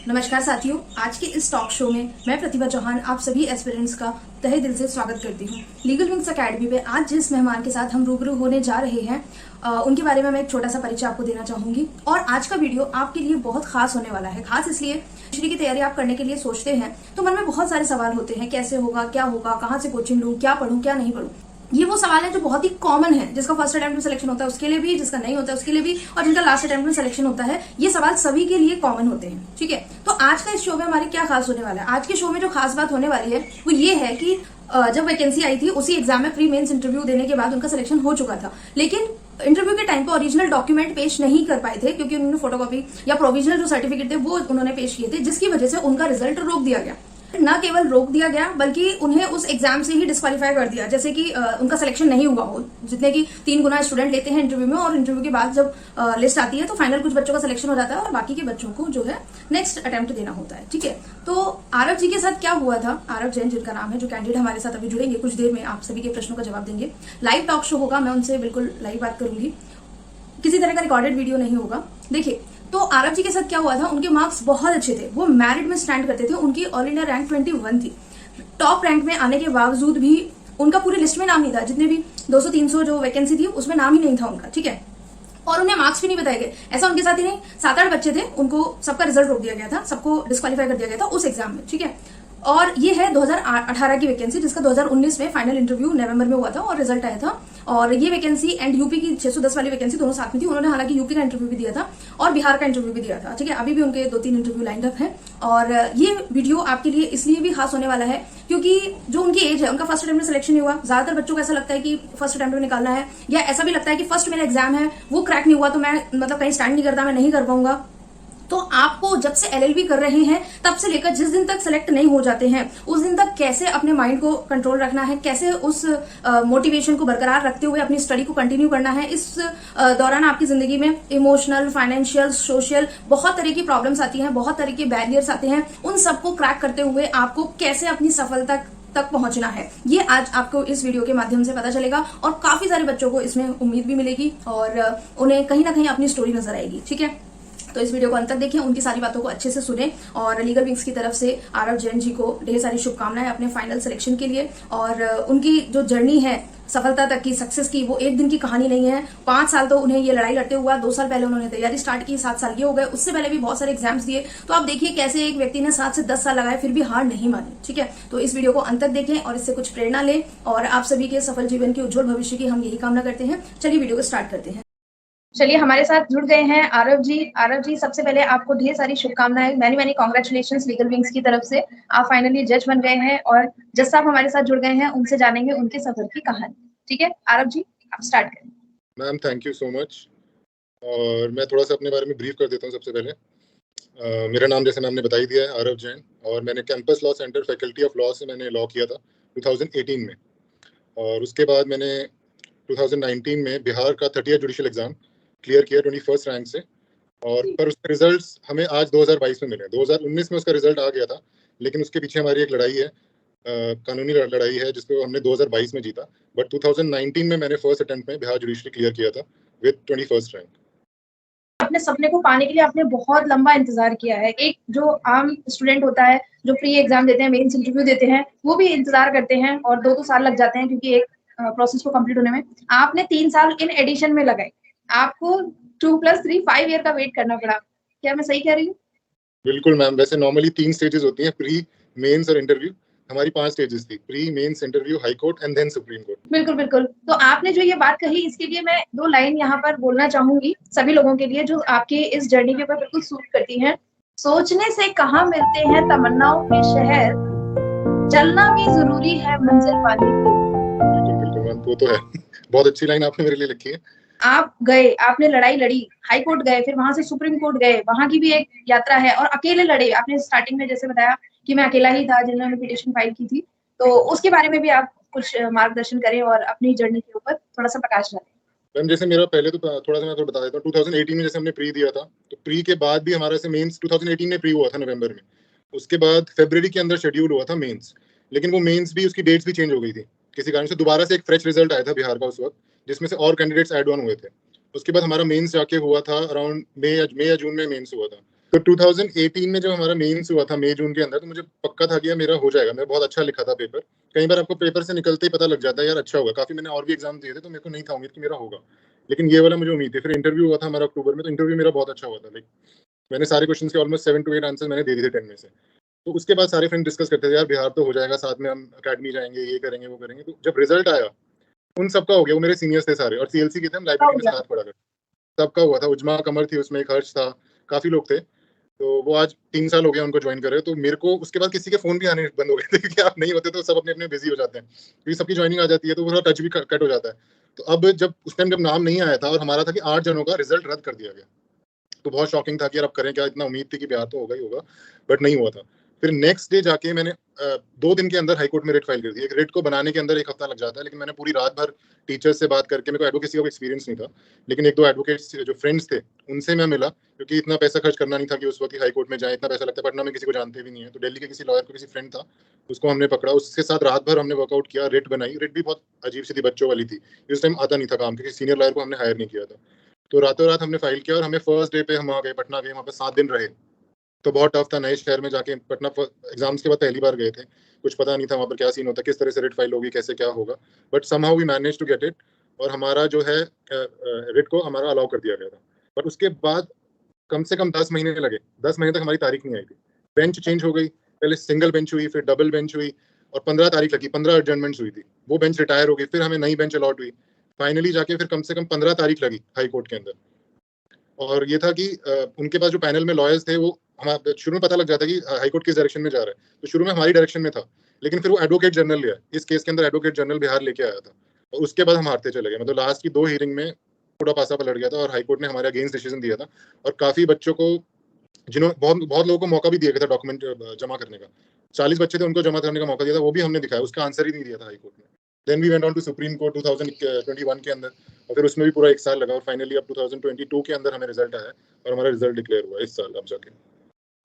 नमस्कार साथियों, आज के इस टॉक शो में मैं प्रतिभा चौहान आप सभी एस्पिरेंट्स का तहे दिल से स्वागत करती हूँ। लीगल विंग्स एकेडमी में आज जिस मेहमान के साथ हम रूबरू होने जा रहे हैं उनके बारे में मैं एक छोटा सा परिचय आपको देना चाहूंगी। और आज का वीडियो आपके लिए बहुत खास होने वाला है। खास इसलिए श्री की तैयारी आप करने के लिए सोचते हैं तो मन में बहुत सारे सवाल होते हैं, कैसे होगा, क्या होगा, कहाँ से कोचिंग लूँ, क्या पढ़ूँ, क्या नहीं पढ़ूँ। ये वो सवाल है जो बहुत ही कॉमन है, जिसका फर्स्ट अटेम्प्ट में सिलेक्शन होता है उसके लिए भी, जिसका नहीं होता है उसके लिए भी, और जिनका लास्ट अटेम्प्ट में सिलेक्शन होता है। ये सवाल सभी के लिए कॉमन होते हैं। ठीक है, तो आज का इस शो में हमारे क्या खास होने वाला है। आज के शो में जो खास बात होने वाली है वो ये है कि जब वैकेंसी आई थी उसी एग्जाम में प्री मेंस इंटरव्यू देने के बाद उनका सिलेक्शन हो चुका था, लेकिन इंटरव्यू के टाइम पे ओरिजिनल डॉक्यूमेंट पेश नहीं कर पाए थे क्योंकि उन्होंने फोटोकॉपी या प्रोविजनल जो सर्टिफिकेट थे वो उन्होंने पेश किए थे, जिसकी वजह से उनका रिजल्ट रोक दिया गया। न केवल रोक दिया गया बल्कि उन्हें उस एग्जाम से ही डिस्क्वालीफाई कर दिया, जैसे कि उनका सिलेक्शन नहीं हुआ हो। जितने की 3 गुना स्टूडेंट लेते हैं इंटरव्यू में, और इंटरव्यू के बाद जब लिस्ट आती है तो फाइनल कुछ बच्चों का सिलेक्शन हो जाता है और बाकी के बच्चों को जो है नेक्स्ट अटेम्प्ट देना होता है। ठीक है, तो आरव जी के साथ क्या हुआ था, आरव जैन जिनका नाम है, जो कैंडिडेट हमारे साथ अभी जुड़ेंगे कुछ देर में, आप सभी के प्रश्नों का जवाब देंगे। लाइव टॉक शो होगा, मैं उनसे बिल्कुल लाइव बात करूंगी, किसी तरह का रिकॉर्डेड वीडियो नहीं होगा। देखिए, तो आरव जी के साथ क्या हुआ था, उनके मार्क्स बहुत अच्छे थे, वो मैरिट में स्टैंड करते थे, उनकी ऑल इंडिया रैंक 21 थी। टॉप रैंक में आने के बावजूद भी उनका पूरी लिस्ट में नाम नहीं था, जितने भी 200-300 जो वैकेंसी थी उसमें नाम ही नहीं था उनका। ठीक है, और उन्हें मार्क्स भी नहीं बताए गए। ऐसा उनके साथ ही नहीं, 7-8 बच्चे थे, उनको सबका रिजल्ट रोक दिया गया था, सबको डिस्क्वालीफाई कर दिया गया था उस एग्जाम में। ठीक है, और ये है 2018 की वैकेंसी, जिसका 2019 में फाइनल इंटरव्यू नवंबर में हुआ था और रिजल्ट आया था। और ये वैकेंसी एंड यूपी की 610 वाली वैकेंसी दोनों साथ में थी। उन्होंने हालांकि यूपी का इंटरव्यू भी दिया था और बिहार का इंटरव्यू भी दिया था। ठीक है, अभी भी उनके 2-3 इंटरव्यू लाइंड अप है। और ये वीडियो आपके लिए इसलिए भी खास होने वाला है क्योंकि जो उनकी एज है, उनका फर्स्ट अटेम्प्ट में सिलेक्शन नहीं हुआ। ज्यादातर बच्चों को ऐसा लगता है कि फर्स्ट अटेम्प्ट में निकालना है, या ऐसा भी लगता है कि फर्स्ट मेरा एग्जाम है वो क्रैक नहीं हुआ तो मैं मतलब कहीं स्टैंड नहीं करता, मैं नहीं कर पाऊंगा। तो आपको जब से एलएलबी कर रहे हैं तब से लेकर जिस दिन तक सिलेक्ट नहीं हो जाते हैं उस दिन तक कैसे अपने माइंड को कंट्रोल रखना है, कैसे उस मोटिवेशन को बरकरार रखते हुए अपनी स्टडी को कंटिन्यू करना है। इस दौरान आपकी जिंदगी में इमोशनल, फाइनेंशियल, सोशल बहुत तरह की प्रॉब्लम्स आती हैं, बहुत तरह के बैरियर्स आते हैं। उन सबको क्रैक करते हुए आपको कैसे अपनी सफलता तक पहुंचना है, ये आज आपको इस वीडियो के माध्यम से पता चलेगा। और काफी सारे बच्चों को इसमें उम्मीद भी मिलेगी और उन्हें कहीं ना कहीं अपनी स्टोरी नजर आएगी। ठीक है, तो इस वीडियो को अंत तक देखें, उनकी सारी बातों को अच्छे से सुनें। और लीगल विंग्स की तरफ से आरव जैन जी को ढेर सारी शुभकामनाएं अपने फाइनल सिलेक्शन के लिए। और उनकी जो जर्नी है सफलता तक की, सक्सेस की, वो एक दिन की कहानी नहीं है। 5 साल तो उन्हें ये लड़ाई लड़ते हुआ, 2 साल पहले उन्होंने तैयारी स्टार्ट की, 7 साल ये हो गए, उससे पहले भी बहुत सारे एग्जाम्स दिए। तो आप देखिए कैसे एक व्यक्ति ने 7 से 10 साल लगाए फिर भी हार नहीं मानी। ठीक है, तो इस वीडियो को अंत तक देखें और इससे कुछ प्रेरणा लें और आप सभी के सफल जीवन के उज्जवल भविष्य की हम यही कामना करते हैं। चलिए वीडियो को स्टार्ट करते हैं। चलिए, हमारे साथ जुड़ गए हैं आरव जी। आरव जी, सबसे पहले आपको ढेर सारी शुभकामनाएं, मैनी कांग्रेचुलेशंस लीगल विंग्स की तरफ से। आप फाइनली जज बन गए हैं और जज साहब हमारे साथ जुड़ गए हैं, उनसे जानेंगे उनके सफर की कहानी। ठीक है आरव जी, आप स्टार्ट करें। Ma'am thank you so much. और मैं थोड़ा सा अपने बारे में ब्रीफ कर देता हूँ। सबसे पहले मेरा नाम जैसे मैम ने बता ही दिया है, आरव जैन, और मैंने campus law centre faculty of law से मैंने लॉ किया था 2018 में। और उसके बाद मैंने 2019 में बिहार का 30th जुडिशियल एग्जाम क्लियर किया 21st रैंक से। और पर उसके रिजल्ट्स हमें आज 2022 में मिले। 2019 में उसका रिजल्ट आ गया था, लेकिन उसके पीछे हमारी एक लड़ाई है, कानूनी लड़ाई है, जिसको हमने 2022 में जीता। बट 2019 में मैंने फर्स्ट अटेम्प्ट में बिहार जुडिशरी क्लियर किया था विद 21st रैंक। अपने सपने को पाने के लिए आपने बहुत लंबा इंतजार किया है। एक जो आम स्टूडेंट होता है जो प्री एग्जाम देते हैं, मेंस इंटरव्यू देते हैं, वो भी इंतजार करते हैं और 2-2 साल लग जाते हैं क्योंकि एक प्रोसेस को कंप्लीट होने में। आपने 3 साल इन एडिशन में लगाए, आपको 2+3 5 ईयर का वेट करना पड़ा। क्या मैं सही कह रही हूँ? बिल्कुल मैम, वैसे नॉर्मली 3 स्टेजेस होती हैं, प्री, मेंस और इंटरव्यू। हमारी 5 स्टेजेस थी, pre, mains, interview, high court and then supreme court. बिल्कुल बिल्कुल। तो आपने जो ये बात कही, इसके लिए मैं 2 लाइन यहाँ पर बोलना चाहूंगी सभी लोगों के लिए जो आपके इस जर्नी के ऊपर बिल्कुल सूट करती हैं। सोचने से कहाँ मिलते हैं तमन्नाओं के शहर, चलना भी जरूरी है मंजिल पाने के लिए। बिल्कुल बिल्कुल मैम, वो तो है। बहुत अच्छी लाइन आपने मेरे लिए लिखी है। आप गए, आपने लड़ाई लड़ी, हाई कोर्ट गए, फिर वहां से सुप्रीम कोर्ट गए, वहां की भी एक यात्रा है, और अकेले लड़े। आपने स्टार्टिंग में जैसे बताया कि मैं अकेला ही था जिन्होंने पिटीशन फाइल की थी, तो उसके बारे में भी आप कुछ मार्गदर्शन करें और अपनी जर्नी के ऊपर थोड़ा सा प्रकाश डालें। मैम जैसे मेरा पहले तो थोड़ा सा मैं तो बता देता हूँ। 2018 में जैसे हमने प्री दिया था, तो प्री के बाद भी हमारा से मेंस 2018 में प्री हुआ था नवंबर में। उसके बाद फरवरी के अंदर शेड्यूल हुआ था मेंस, लेकिन वो मेंस भी उसकी डेट्स भी चेंज हो गई थी किसी कारण से। दोबारा से एक फ्रेश रिजल्ट आया था बिहार का उस वक्त, जिसमें से और कैंडिडेट्स एड ऑन हुए थे। उसके बाद हमारा मेंस जाके हुआ था अराउंड मई या जून में मेंस हुआ था। तो 2018 में जब हमारा मेंस हुआ था मई जून के अंदर, तो मुझे पक्का था कि यार मेरा हो जाएगा, मैं बहुत अच्छा लिखा था पेपर। कई बार आपको पेपर से निकलते ही पता लग जाता है यार अच्छा होगा। काफ़ी मैंने और भी एग्ज़ाम दिए थे, तो मेरे को नहीं था उम्मीद कि मेरा होगा। लेकिन ये वाला मुझे उम्मीद थी। फिर इंटरव्यू हुआ था हमारा अक्टूबर में, तो इंटरव्यू मेरा बहुत अच्छा हुआ था। लाइक मैंने सारे क्वेश्चन्स के ऑलमोस्ट 7 टू 8 आंसर मैंने दे दिए थे 10 में से। तो उसके बाद सारे फ्रेंड डिस्कस करते थे, यार बिहार तो हो जाएगा, साथ में हम अकेडमी जाएँगे, ये करेंगे, वो करेंगे। तो जब रिज़ल्ट आया, उन सबका हो गया। वो मेरे सीनियर्स थे सारे और सीएलसी के थे, हम क्या लाइब्रेरी हो में गया? साथ पढ़ा करते। सबका हुआ था। उजमा कमर थी उसमें, एक हर्ष था, काफ़ी लोग थे। तो वो आज 3 साल हो गए उनको जॉइन करे। तो मेरे को उसके बाद किसी के फ़ोन भी आने बंद हो गए थे क्योंकि आप नहीं होते तो सब अपने-अपने बिज़ी हो जाते हैं। क्योंकि सबकी जॉइनिंग आ जाती है तो थोड़ा टच भी क कट हो जाता है। तो अब जब उस टाइम जब नाम नहीं आया था और हमारा था कि 8 जनों का रिज़ल्ट रद्द कर दिया गया। तो बहुत शॉकिंग था कि यार अब करें क्या? इतना उम्मीद थी कि बिहार तो होगा ही होगा, बट नहीं हुआ था। फिर नेक्स्ट डे जाके मैंने 2 दिन के अंदर हाई कोर्ट में रिट फाइल कर दी। एक रिट को बनाने के अंदर 1 हफ्ता लग जाता है, लेकिन मैंने पूरी रात भर टीचर्स से बात करके, मेरे को एडवोकेसी का एक्सपीरियंस नहीं था, लेकिन 1-2 एडवोकेट्स जो फ्रेंड्स थे, उनसे मैं मिला क्योंकि इतना पैसा खर्च करना नहीं था कि उस वक़्त ही हाई कोर्ट में जाएँ, इतना पैसा लगता है, पटना में किसी को जानते भी नहीं है। तो दिल्ली के किसी लॉयर को किसी फ्रेंड था, उसको हमने पकड़ा, उसके साथ रात भर हमने वर्कआउट किया, रिट बनाई। रिट भी बहुत अजीब-सी थी, बच्चों वाली थी। उस टाइम आता नहीं था काम, क्योंकि सीनियर लॉयर को हमने हायर नहीं किया था। तो रातों-रात हमने फाइल किया और हमें फर्स्ट डे पे हम वहाँ गए, पटना गए, वहाँ पे 7 दिन रहे। तो बहुत टफ था, नए शहर में जाके पटना एग्ज़ाम्स के बाद पहली बार गए थे। कुछ पता नहीं था वहाँ पर क्या सीन होता है, किस तरह से रिट फाइल होगी, कैसे क्या होगा। But somehow we managed to get it और हमारा जो है रिट को हमारा अलाउ कर दिया गया था। पर उसके बाद कम से कम 10 महीने लगे। 10 महीने तक हमारी तारीख नहीं आई थी। बेंच चेंज हो गई, पहले सिंगल बेंच हुई, फिर डबल बेंच हुई और 15 तारीख लगी, 15 एडजर्नमेंट्स हुई थी। वो बेंच रिटायर हो गई, फिर हमें नई बेंच अलॉट हुई। फाइनली जाके फिर कम से कम 15 तारीख लगी हाई कोर्ट के अंदर। और ये था कि उनके पास जो पैनल में लॉयर्स थे, वो हमा शुरू में पता लग जाता है कि हाई कोर्ट किस डायरेक्शन में जा रहा है। तो शुरू में हमारी डायरेक्शन में था, लेकिन फिर वो एडवोकेट जनरल ले आए। इस केस के अंदर एडवोकेट जनरल बिहार लेके आया था और उसके बाद हम हारते चले गए। मतलब लास्ट की 2 हियरिंग में पूरा पासा पलट गया था और हाई कोर्ट ने हमारे अगेंस्ट डिसीजन दिया था और काफ़ी बच्चों को, बहुत बहुत लोगों को मौका भी दिया गया था डॉक्यूमेंट जमा करने का। 40 बच्चे थे, उनको जमा करने का मौका दिया था, वो भी हमने दिखाया, उसका आंसर ही नहीं दिया था हाई कोर्ट ने। Then we went on to supreme court 2021 के अंदर और फिर उसमें भी पूरा 1 साल लगा और फाइनली अब 2022 के अंदर हमें रिजल्ट आया और हमारा रिजल्ट डिक्लेयर हुआ इस साल अब जाके।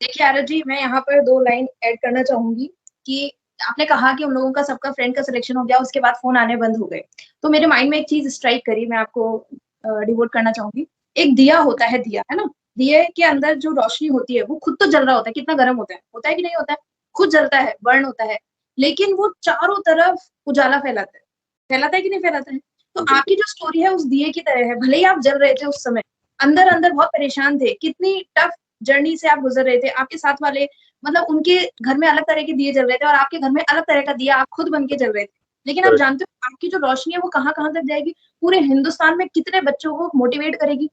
देखिए आरव जी, मैं यहाँ पर 2 लाइन ऐड करना चाहूँगी कि आपने कहा कि उन लोगों का सबका फ्रेंड का सिलेक्शन हो गया, उसके बाद फ़ोन आने बंद हो गए। तो मेरे माइंड में एक चीज़ स्ट्राइक करी, मैं आपको डिवोट करना चाहूँगी। एक दिया होता है ना? दिए के अंदर जो रोशनी होती है, वो खुद तो जल रहा होता है, कितना गरम होता है? होता है कि नहीं होता है? खुद जलता है, बर्न होता है, लेकिन वो चारों तरफ उजाला फैलाता है। फैलाता है कि नहीं फैलाता है? तो आपकी जो स्टोरी है उस दिए की तरह है, भले ही आप जल रहे थे उस समय, अंदर-अंदर बहुत परेशान थे, कितनी टफ जर्नी से आप गुजर रहे थे, आपके साथ वाले मतलब उनके घर में अलग तरह के दिए जल रहे थे और आपके घर में अलग तरह का दिया आप खुद बन के जल रहे थे। लेकिन आप करेक्ट। जानते हो आपकी जो रोशनी है वो कहाँ-कहाँ तक जाएगी? पूरे हिंदुस्तान में कितने बच्चों को मोटिवेट करेगी?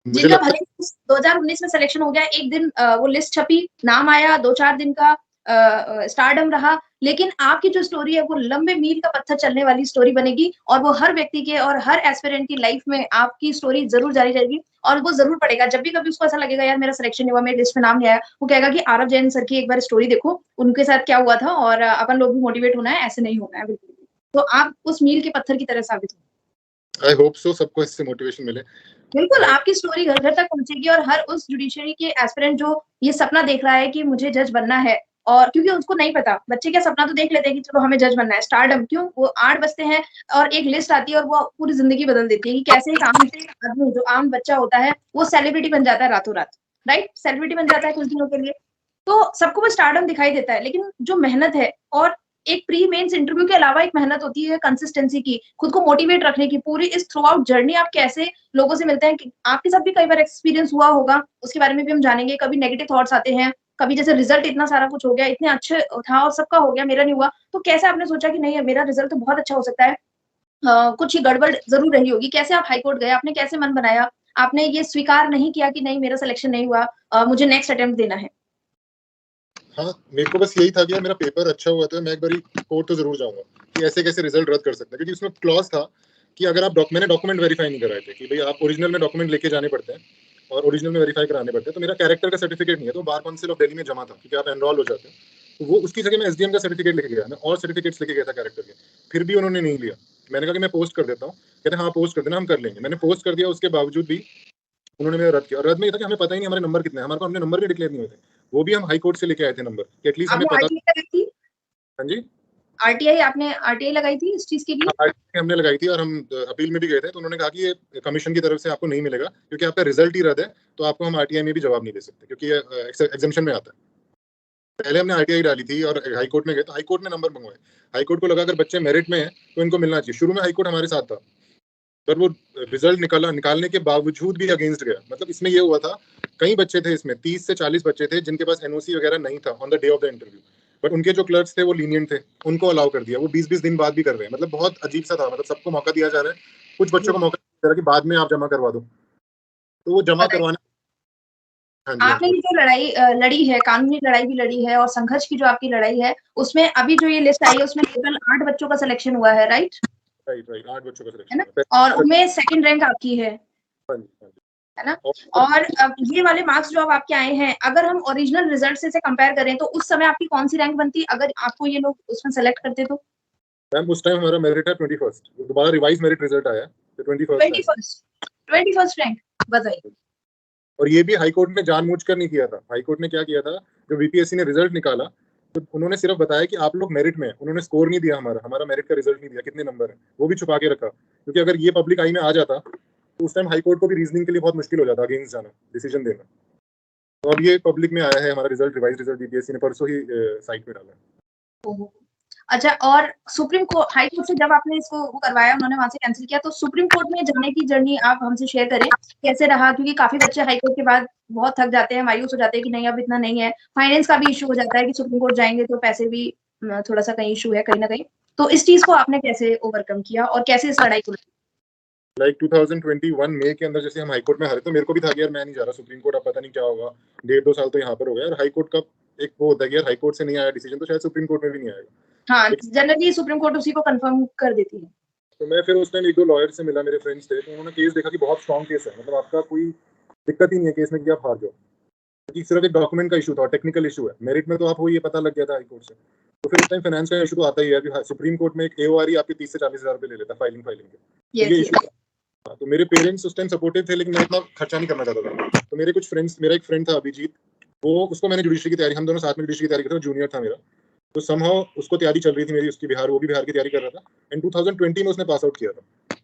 मुझे जिनका लगता भले ही 2019 में सिलेक्शन हो गया, एक दिन वो लिस्ट छपी, नाम आया, 2-4 दिन का स्टारडम रहा, लेकिन आपकी जो स्टोरी है वो लंबे मील का पत्थर चलने वाली स्टोरी बनेगी और वो हर व्यक्ति के और हर एस्पिरेंट की लाइफ में आपकी स्टोरी ज़रूर जारी रहेगी और वो ज़रूर पढ़ेगा। जब भी कभी उसको ऐसा लगेगा यार मेरा सिलेक्शन नहीं हुआ, मेरी लिस्ट में नाम नहीं आया, वो कहेगा कि आरव जैन सर की एक बार स्टोरी देखो, उनके साथ क्या हुआ था और अपन लोग भी मोटिवेट होना है, ऐसे नहीं होना है बिल्कुल भी। तो आप उस मील के पत्थर की तरह साबित हो। आई होप सो सबको इससे मोटिवेशन मिले बिल्कुल, और आपकी स्टोरी घर-घर तक पहुँचेगी और हर उस जुडिशरी के एस्पिरेंट जो ये सपना देख रहा है कि मुझे जज बनना है और क्योंकि उसको नहीं पता, बच्चे क्या सपना तो देख लेते हैं कि चलो हमें जज बनना है, स्टारडम क्यों? वो 8 बजते हैं और एक लिस्ट आती है और वो पूरी ज़िंदगी बदल देती है कि कैसे एक आम आदमी जो आम बच्चा होता है, वो सेलिब्रिटी बन जाता है रातों-रात, राइट? सेलिब्रिटी बन जाता है कुछ दिनों के लिए। तो सबको वो स्टारडम दिखाई देता है, लेकिन जो मेहनत है और एक प्री मेंस इंटरव्यू के अलावा एक मेहनत होती है कंसिस्टेंसी की, खुद को मोटिवेट रखने की, पूरी इस थ्रू आउट जर्नी आप कैसे लोगों से मिलते हैं कि आपके साथ भी कई बार एक्सपीरियंस हुआ होगा, उसके बारे में भी हम जानेंगे। कभी नेगेटिव थॉट्स आते हैं, कभी जैसे रिजल्ट इतना सारा कुछ हो गया, इतने अच्छे था और सबका हो गया, मेरा नहीं हुआ। तो कैसे आपने सोचा कि नहीं मेरा रिजल्ट तो बहुत अच्छा हो सकता है, कुछ ही गड़बड़ ज़रूर रही होगी। कैसे आप हाई कोर्ट गए? आपने कैसे मन बनाया? आपने ये स्वीकार नहीं किया कि नहीं मेरा सिलेक्शन नहीं हुआ, मुझे नेक्स्ट अटेम्प्ट देना है? हाँ, मेरे को बस यही था कि यार मेरा पेपर अच्छा हुआ था, मैं एक बारी कोर्ट तो ज़रूर जाऊँगा कि ऐसे कैसे रिजल्ट रद्द कर सकते हैं, क्योंकि उसमें क्लॉज़ था कि अगर आप मैंने डॉक्यूमेंट वेरीफाई नहीं कराए थे कि भई आप ओरिजिनल में डॉक्यूमेंट लेके जाने पड़ते हैं और ओरिजिनल में वेरीफाई कराने पड़ते हैं। तो मेरा कैरेक्टर का सर्टिफिकेट नहीं है, तो बार काउंसिल ऑफ दिल्ली में जमा था क्योंकि आप एनरोल हो जाते हैं। तो वो उसकी जगह मैं एसडीएम का सर्टिफिकेट लेके गया, मैं और सर्टिफिकेट्स लेके गया था कैरेक्टर के, फिर भी उन्होंने नहीं लिया। मैंने कहा कि मैं पोस्ट कर देता हूँ, कहते हाँ, पोस्ट कर देना, हम कर लेंगे। मैंने पोस्ट कर दिया, उसके बावजूद भी उन्होंने मेरा रद्द किया और रद्द में ये था कि हमें पता ही नहीं हमारे नंबर कितने हैं, हमारे को हमने नंबर भी डिक्लेयर नहीं हुए थे। वो भी हम हाई कोर्ट से लेके आए थे नंबर कि एटलीस्ट हमें आपने पता। आरटीई करी थी? हाँ जी। आरटीआई आपने आरटीआई लगाई थी इस चीज के लिए? आरटीआई हमने लगाई थी और हम अपील में भी गए थे, तो उन्होंने कहा कि ये कमीशन की तरफ से आपको नहीं मिलेगा क्योंकि आपका रिजल्ट ही रद्द है, तो आपको हम आरटीआई में भी जवाब नहीं दे सकते क्योंकि ये एग्जाम्पशन में आता है। पहले हमने आरटीआई डाली थी और हाई कोर्ट में गए तो हाई कोर्ट ने नंबर मंगवाए। हाई कोर्ट को लगा अगर बच्चे मेरिट में हैं तो इनको मिलना चाहिए। शुरू में हाई कोर्ट हमारे साथ था, पर वो रिजल्ट निकालने के बावजूद भी अगेंस्ट गया। मतलब इसमें ये हुआ था, कई बच्चे थे इसमें, 30 से 40 बच्चे थे जिनके पास एनओसी वगैरह नहीं था on the day of the interview, but उनके जो क्लर्क्स थे वो लीनियंट थे, उनको अलाउ कर दिया। वो 20-20 दिन बाद भी कर रहे हैं। मतलब बहुत अजीब सा था। मतलब सबको मौका दिया जा रहा है, कुछ बच्चों को मौका दिया जा रहा है कि बाद में आप जमा करवा दो, तो वो जमा बताइए, करवाने। हाँ जी, हाँ आपने जी, ये जो लड़ाई लड़ी है, कानूनी लड़ाई भी लड़ी है और संघर्ष की जो आपकी लड़ाई है, उसमें अभी जो ये लिस्ट आई है उसमें टोटल 8 बच्चों का सिलेक्शन हुआ है, राइट? राइट, राइट, 8 बच्चों का है सिलेक्शन ना? हुआ और है। उनमें सेकंड रैंक आपकी है हाँ जी, हाँ जी। है ना? और और अब ये वाले मार्क्स जो अब आपके आए हैं, अगर हम ओरिजिनल रिजल्ट से कंपेयर करें तो उस समय आपकी कौन सी रैंक बनती अगर आपको ये लोग उसमें सेलेक्ट करते तो? मैम उस टाइम हमारा मेरिट है 21st, दोबारा रिवाइज मेरिट रिजल्ट आया है, तो 21st है। 21st 21st रैंक, बताइए। और ये भी हाई कोर्ट ने जानबूझकर नहीं किया था। हाई कोर्ट ने क्या किया था, जो बीपीएससी ने रिजल्ट निकाला, तो उन्होंने सिर्फ बताया कि आप लोग मेरिट में हैं। उन्होंने स्कोर नहीं दिया, हमारा मेरिट का रिजल्ट नहीं दिया, कितने नंबर है वो भी छुपा के रखा, क्योंकि अगर ये पब्लिक आई में आ जाता तो उस टाइम हाई कोर्ट को भी रीजनिंग के लिए बहुत मुश्किल हो जाता अगेंस्ट जाना, डिसीजन देना। तो अब ये पब्लिक में आया है हमारा रिजल्ट, रिवाइज रिजल्ट बीपीएससी ने परसों ही साइट में डाला है। ओहो। अच्छा, और सुप्रीम कोर्ट, हाई कोर्ट से जब आपने इसको वो करवाया, उन्होंने वहां से कैंसिल किया, तो सुप्रीम कोर्ट में जाने की जर्नी आप हमसे शेयर करें, कैसे रहा? क्योंकि काफी बच्चे हाई कोर्ट के बाद बहुत थक जाते हैं, मायूस हो जाते हैं कि नहीं अब इतना नहीं है। फाइनेंस का भी इशू हो जाता है कि सुप्रीम कोर्ट जाएंगे तो पैसे भी थोड़ा सा कहीं इशू है कहीं ना कहीं। तो इस चीज को आपने कैसे ओवरकम किया और कैसे इस लड़ाई को? लाइक 2021 मई के अंदर जैसे हम हाई कोर्ट में हारे, तो मेरे को भी था कि यार मैं नहीं जा रहा सुप्रीम कोर्ट, अब पता नहीं क्या होगा। 1.5-2 साल तो यहाँ पर हो गया, और हाई कोर्ट का एक वो होता है कि यार हाई कोर्ट से नहीं आया डिसीजन तो शायद सुप्रीम कोर्ट में भी नहीं आएगा। हाँ, जनरली सुप्रीम कोर्ट उसी को कंफर्म कर देती है। तो मैं फिर उस टाइम 1-2 लॉयर से मिला, मेरे फ्रेंड्स थे, तो उन्होंने केस देखा कि बहुत स्ट्रॉन्ग केस है, मतलब आपका कोई दिक्कत ही नहीं है केस में कि आप हार जाओ, क्योंकि सिर्फ एक डॉक्यूमेंट का इशू था, टेक्निकल इशू है। मेरिट में तो आप हो, ये पता लग गया था हाई कोर्ट से। तो फिर उस टाइम फाइनेंस का इशू तो आता ही है कि सुप्रीम कोर्ट में एक एओआर ही आपके 30 से 40 हज़ार रुपए ले लेता फाइलिंग के। तो ये यस, इशू था। तो मेरे पेरेंट्स उस टाइम सपोर्टिव थे, लेकिन मैं इतना खर्चा नहीं करना चाहता था। तो मेरे कुछ फ्रेंड्स, मेरा एक फ्रेंड था अभिजीत, वो, उसको मैंने जुडिशरी की तैयारी, हम दोनों साथ में जुडिशरी की तैयारी करते थे, जूनियर था मेरा। तो समहाउ उसको तैयारी चल रही थी मेरी, उसकी बिहार, वो भी बिहार की तैयारी कर रहा था। एंड 2020 में उसने पास आउट किया था।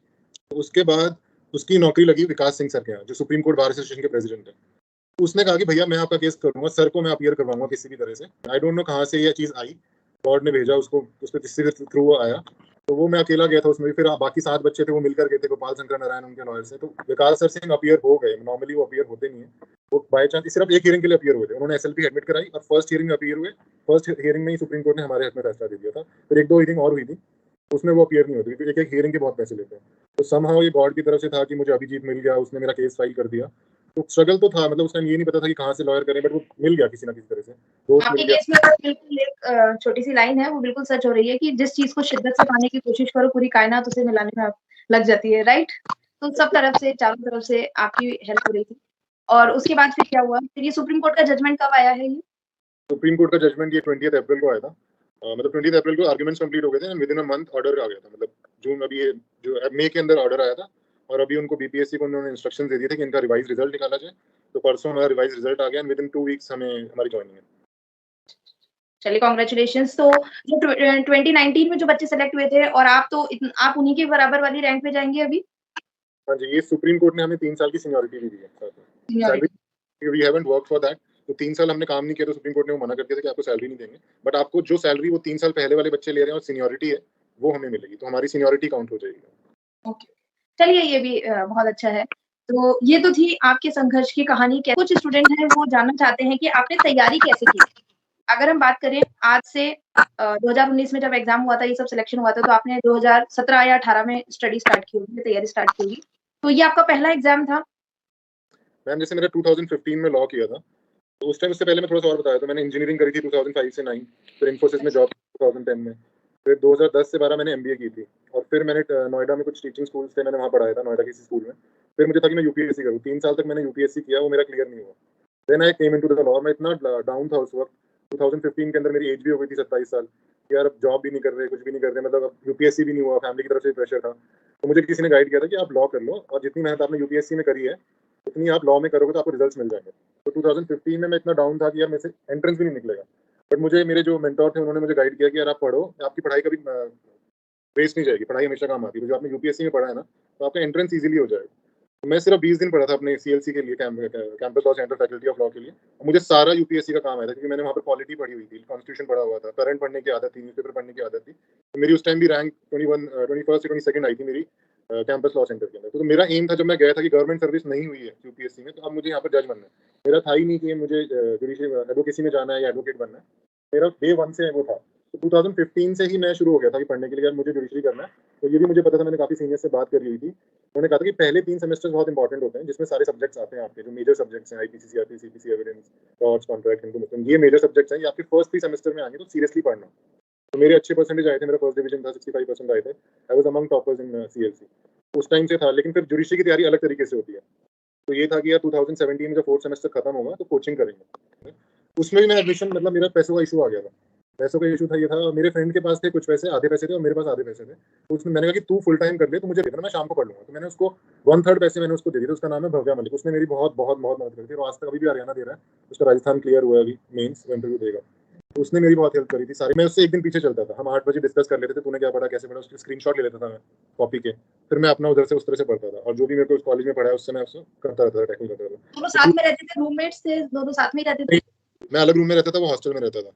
तो उसके बाद उसकी नौकरी लगी विकास सिंह सर के यहाँ, जो सुप्रीम कोर्ट बार एसोसिएशन के प्रेसिडेंट है। तो उसने कहा कि भैया मैं आपका केस करूंगा, सर को मैं अपीयर करवाऊंगा किसी भी तरह से। आई डोंट नो कहाँ से ये चीज़ आई, गॉड ने भेजा उसको, उस पर किसी के थ्रू वो आया। तो वो मैं अकेला गया था उसमें भी, फिर बाकी 7 बच्चे थे वो मिलकर गए थे, गोपाल शंकर नारायण उनके लॉयर से। तो विकास सर सिंह अपीयर हो गए, नॉर्मली वो अपीयर होते नहीं है, वो बाय चांस सिर्फ एक हियरिंग के लिए अपीयर हुए थे। उन्होंने एसएलपी एडमिट कराई और फर्स्ट हियरिंग में अपीयर हुए। फर्स्ट हियरिंग में ही सुप्रीम कोर्ट ने हमारे हक में फैसला दे दिया था। फिर 1-2 हियरिंग और हुई थी, उसमें वो अपीयर नहीं होती, क्योंकि एक हियरिंग के बहुत पैसे लेते हैं। तो समहाउ ये गॉड की तरफ से था कि मुझे अभिजीत मिल गया, उसने मेरा केस फाइल कर दिया। तो स्ट्रगल तो था, मतलब उस टाइम ये नहीं पता था कि कहाँ से लॉयर करें, बट वो मिल गया किसी ना किसी तरह से, दोस्त आपके मिल गया। केस में बिल्कुल एक छोटी सी लाइन है, वो बिल्कुल सच हो रही है कि जिस चीज को शिद्दत से पाने की कोशिश करो पूरी कायनात उसे मिलाने में आप लग जाती है, राइट? तो सब तरफ से, चारों तरफ से आपकी हेल्प हो रही थी। और उसके बाद फिर क्या हुआ? फिर ये सुप्रीम कोर्ट का जजमेंट कब आया है ये? सुप्रीम कोर्ट का जजमेंट ये 20 अप्रैल को आया था। मतलब 20 अप्रैल को आर्ग्यूमेंट्स कंप्लीट हो गए थे, and within a month order आ गया था। मतलब जून, अभी ये जो मई के अंदर ऑर्डर आया था, और अभी उनको बीपीएससी को उन्होंने इंस्ट्रक्शन दे दिए थे कि इनका रिवाइज रिजल्ट निकाला जाए। तो परसों हमारा रिवाइज रिजल्ट आ गया, एंड विद इन 2 वीक्स हमें हमारी ज्वाइनिंग है। चलिए, कॉन्ग्रेचुलेशंस। तो जो 2019 में जो बच्चे सेलेक्ट हुए थे और आप तो आप उन्हीं के बराबर वाली रैंक पे जाएंगे अभी? हाँ जी, ये सुप्रीम कोर्ट ने हमें 3 साल की सीनियरिटी भी दी है साथ में। Salary we haven't work for that. तो 3 साल हमने काम नहीं किया, तो सुप्रीम कोर्ट ने वो मना कर दिया था कि आपको सैलरी नहीं देंगे। बट आपको जो सैलरी वो 3 साल पहले वाले बच्चे ले रहे हैं और सीनियरिटी है, वो हमें मिलेगी। तो हमारी सीनियरिटी काउंट हो जाएगी। ओके, चलिए ये भी बहुत अच्छा है। तो ये तो थी आपके संघर्ष की कहानी। कुछ स्टूडेंट हैं वो जानना चाहते हैं कि आपने तैयारी कैसे की? अगर हम बात करें आज से 2019 में जब एग्जाम हुआ था, ये सब सिलेक्शन हुआ था, तो आपने 2017 या 18 में स्टडी स्टार्ट की होगी, तैयारी स्टार्ट की होगी। तो ये आपका पहला एग्जाम था? मैम जैसे मेरा 2015 में लॉ किया था, तो उस टाइम, उससे पहले मैं थोड़ा सा और बताया, तो मैंने इंजीनियरिंग करी थी 2005 से 9, फिर इन्फोसिस में जॉब 2010 में, फिर 2010 से 12 मैंने एमबीए की थी, और फिर मैंने नोएडा में कुछ टीचिंग स्कूल्स थे, मैंने वहाँ पढ़ाया था, नोएडा किसी स्कूल में। फिर मुझे था कि मैं यूपीएससी करूँ, 3 साल तक मैंने यूपीएससी किया, वो मेरा क्लियर नहीं हुआ। Then I came into the law. मैं इतना डाउन था उस वक्त, 2015 के अंदर मेरी एज भी हो गई थी 27 साल, कि यार अब जॉब भी नहीं कर रहे, कुछ भी नहीं कर रहे, मतलब अब यूपीएससी भी नहीं हुआ, फैमिली की तरफ से प्रेशर था। तो मुझे किसी ने गाइड किया था कि आप लॉ कर लो, और जितनी मेहनत आपने यूपीएससी में करी है उतनी आप लॉ में करोगे तो आपको रिजल्ट्स मिल जाएंगे। तो 2015 में मैं इतना डाउन था कि यार मेरे से एंट्रेंस भी नहीं निकलेगा। बट मुझे मेरे जो मेंटोर थे उन्होंने मुझे गाइड किया कि यार आप पढ़ो, आपकी पढ़ाई कभी वेस्ट नहीं जाएगी, पढ़ाई हमेशा काम आती है। जो आपने यूपीएससी में पढ़ा है ना, तो आपका एंट्रेंस ईज़िली हो जाएगा। तो मैं सिर्फ 20 दिन पढ़ा था अपने सीएलसी के लिए, campus law centre faculty of law के लिए। और मुझे सारा यूपीएससी का काम आया था क्योंकि मैंने वहाँ पे पॉलिटी पढ़ी हुई थी, कॉन्स्टिट्यूशन पढ़ा हुआ था, करंट पढ़ने की आदत थी, न्यूज़पेपर पढ़ने की आदत थी। तो मेरी उस टाइम भी रैंक 21st या 22nd आई थी मेरी कैंपस लॉ सेंटर के अंदर। तो मेरा एम था जब मैं गया था कि गवर्नमेंट सर्विस नहीं हुई है यूपीएससी में, तो अब मुझे यहाँ पर जज बनना है। मेरा था ही नहीं कि मुझे जुडिशियल एडवोकेसी में जाना है या एडवोकेट बनना है। मेरा डे 1 से वो था। तो 2015 से ही मैं शुरू हो गया था कि पढ़ने के लिए यार मुझे जुडिशरी करना है। तो ये भी मुझे पता था, मैंने काफ़ी सीनियर से बात करी हुई थी। उन्होंने कहा था कि पहले 3 सेमेस्टर्स बहुत इंपॉर्टेंट होते हैं, जिसमें सारे सब्जेक्ट्स आते हैं आपके, जो मेजर सब्जेक्ट्स हैं, IPC, CRP, CPC, evidence, torts, contract, Hindu Muslim, ये मेजर सब्जेक्ट्स हैं, ये आपके फर्स्ट 3 सेमेस्टर में आएंगे, तो सीरियसली पढ़ना। तो मेरे अच्छे परसेंटेज आए थे, मेरा फर्स्ट डिवीजन था, 65% आए थे। I was among toppers in CLC. उस टाइम से था, लेकिन फिर जुडिशरी की तैयारी अलग तरीके से होती है। तो ये था कि यार 2017 में जब 4th सेमेस्टर खत्म होगा तो कोचिंग करेंगे। उसमें भी मैं एडमिशन, मतलब मेरा पैसों का इशू आ गया था। पैसों का इशू था, ये था मेरे फ्रेंड के पास थे कुछ पैसे, आधे पैसे थे और मेरे पास आधे पैसे थे। तो उसने, मैंने कहा कि तू फुल टाइम कर ले, तो मुझे दे देना, मैं शाम को पढ़ लूंगा। तो मैंने उसको 1/3 पैसे मैंने उसको दे दिए थे। उसका नाम है भव्या मलिक। उसने मेरी बहुत बहुत बहुत मदद करी थी और आज तक अभी भी हरियाणा दे रहा है। उसका राजस्थान क्लियर हुआ है अभी, मेंस इंटरव्यू देगा। तो उसने मेरी बहुत हेल्प करी थी सारी। मैं उससे एक दिन पीछे चलता था, हम 8 बजे डिस्कस कर लेते थे, तूने क्या पढ़ा, कैसे पढ़ा, उसके स्क्रीनशॉट ले लेता था मैं कॉपी के। फिर मैं अपना उधर से उस तरह से पढ़ता था और जो भी मेरे को कॉलेज में पढ़ा है उससे मैं उससे करता रहता था, टैकल करता था। दोनों साथ में रहते थे, रूममेट्स थे, दोनों साथ में ही रहते थे? मैं अलग रूम में रहता था, वो हॉस्टल में रहता था।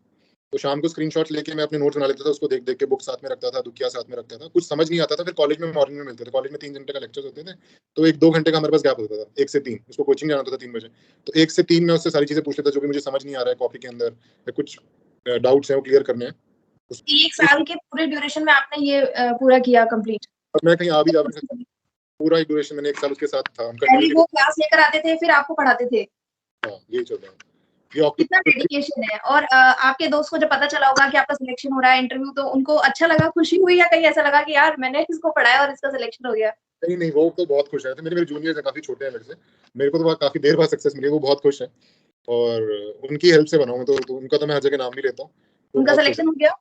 तो शाम को स्क्रीनशॉट्स लेके मैं अपने नोट्स बना लेता था, उसको देख देख के बुक साथ में रखता था, दुखिया साथ में रखता था। कुछ समझ नहीं आता था, फिर कॉलेज में मॉर्निंग में मिलते थे। कॉलेज में 3 घंटे का लेक्चर्स होते थे, तो 1-2 घंटे का हमारे पास गैप होता था, 1 से 3। उसको कोचिंग जाना होता था 3 बजे। तो 1 से 3 मैं उससे सारी चीज़ें पूछ लेता, जो भी मुझे समझ नहीं आ रहा है कॉपी के अंदर, या कुछ डाउट्स हैं वो क्लियर करने हैं। 1 साल के पूरे ड्यूरेशन में आपने ये पूरा किया कंप्लीट? अब मैं कहीं आ भी जा भी सकता, पूरा एक ड्यूरेशन मैंने 1 साल उसके साथ था। हम पहले कंटिन्यू, वो क्लास लेकर आते थे, फिर आपको पढ़ाते थे? हाँ, यही चल रहा है। ये कितना अक्टूबर डेडिकेशन है। और आपके दोस्त को जब पता चला होगा कि आपका सिलेक्शन हो रहा है इंटरव्यू, तो उनको अच्छा लगा, खुशी हुई, या कहीं ऐसा लगा कि यार मैंने इसको पढ़ाया और इसका सिलेक्शन हो गया? नहीं, नहीं, वो तो बहुत खुश हैं। मेरे जूनियर्स हैं, काफ़ी छोटे हैं मेरे से। मेरे को तो काफ़ी देर बाद सक्सेस मिली है, वो बहुत खुश हैं और उनकी हेल्प से बना हूँ मैं, तो उनका तो मैं हर जगह नाम भी लेता हूँ। वो उनका बहुत खुश हैं। सिलेक्शन हो गया?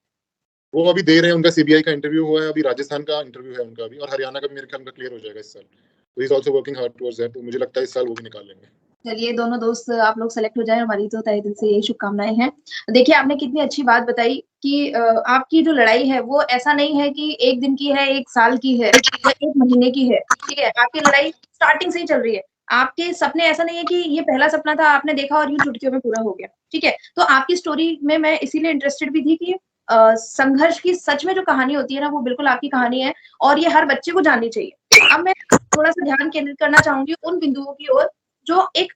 वो अभी दे रहे हैं, उनका सीबीआई का इंटरव्यू हुआ है, अभी राजस्थान का इंटरव्यू है उनका अभी, और हरियाणा का भी मेरे ख्याल में क्लियर हो जाएगा इस साल। तो he is also working hard towards that, तो मुझे लगता है इस साल वो भी निकाल लेंगे। चलिए, दोनों दोस्त आप लोग सेलेक्ट हो जाएं, हमारी तो तहे दिल से यही शुभकामनाएं हैं। देखिए, आपने कितनी अच्छी बात बताई कि आपकी जो लड़ाई है वो ऐसा नहीं है कि 1 दिन की है, 1 साल की है या 1 महीने की है, ठीक है? आपकी लड़ाई स्टार्टिंग से ही चल रही है। आपके सपने ऐसा नहीं है कि ये पहला सपना था, आपने देखा और यूँ चुटकियों में पूरा हो गया, ठीक है? तो आपकी स्टोरी में मैं इसीलिए इंटरेस्टेड भी थी कि संघर्ष की सच में जो कहानी होती है ना, वो बिल्कुल आपकी कहानी है और ये हर बच्चे को जाननी चाहिए। अब मैं थोड़ा-सा ध्यान केंद्रित करना चाहूँगी उन बिंदुओं की ओर, जो एक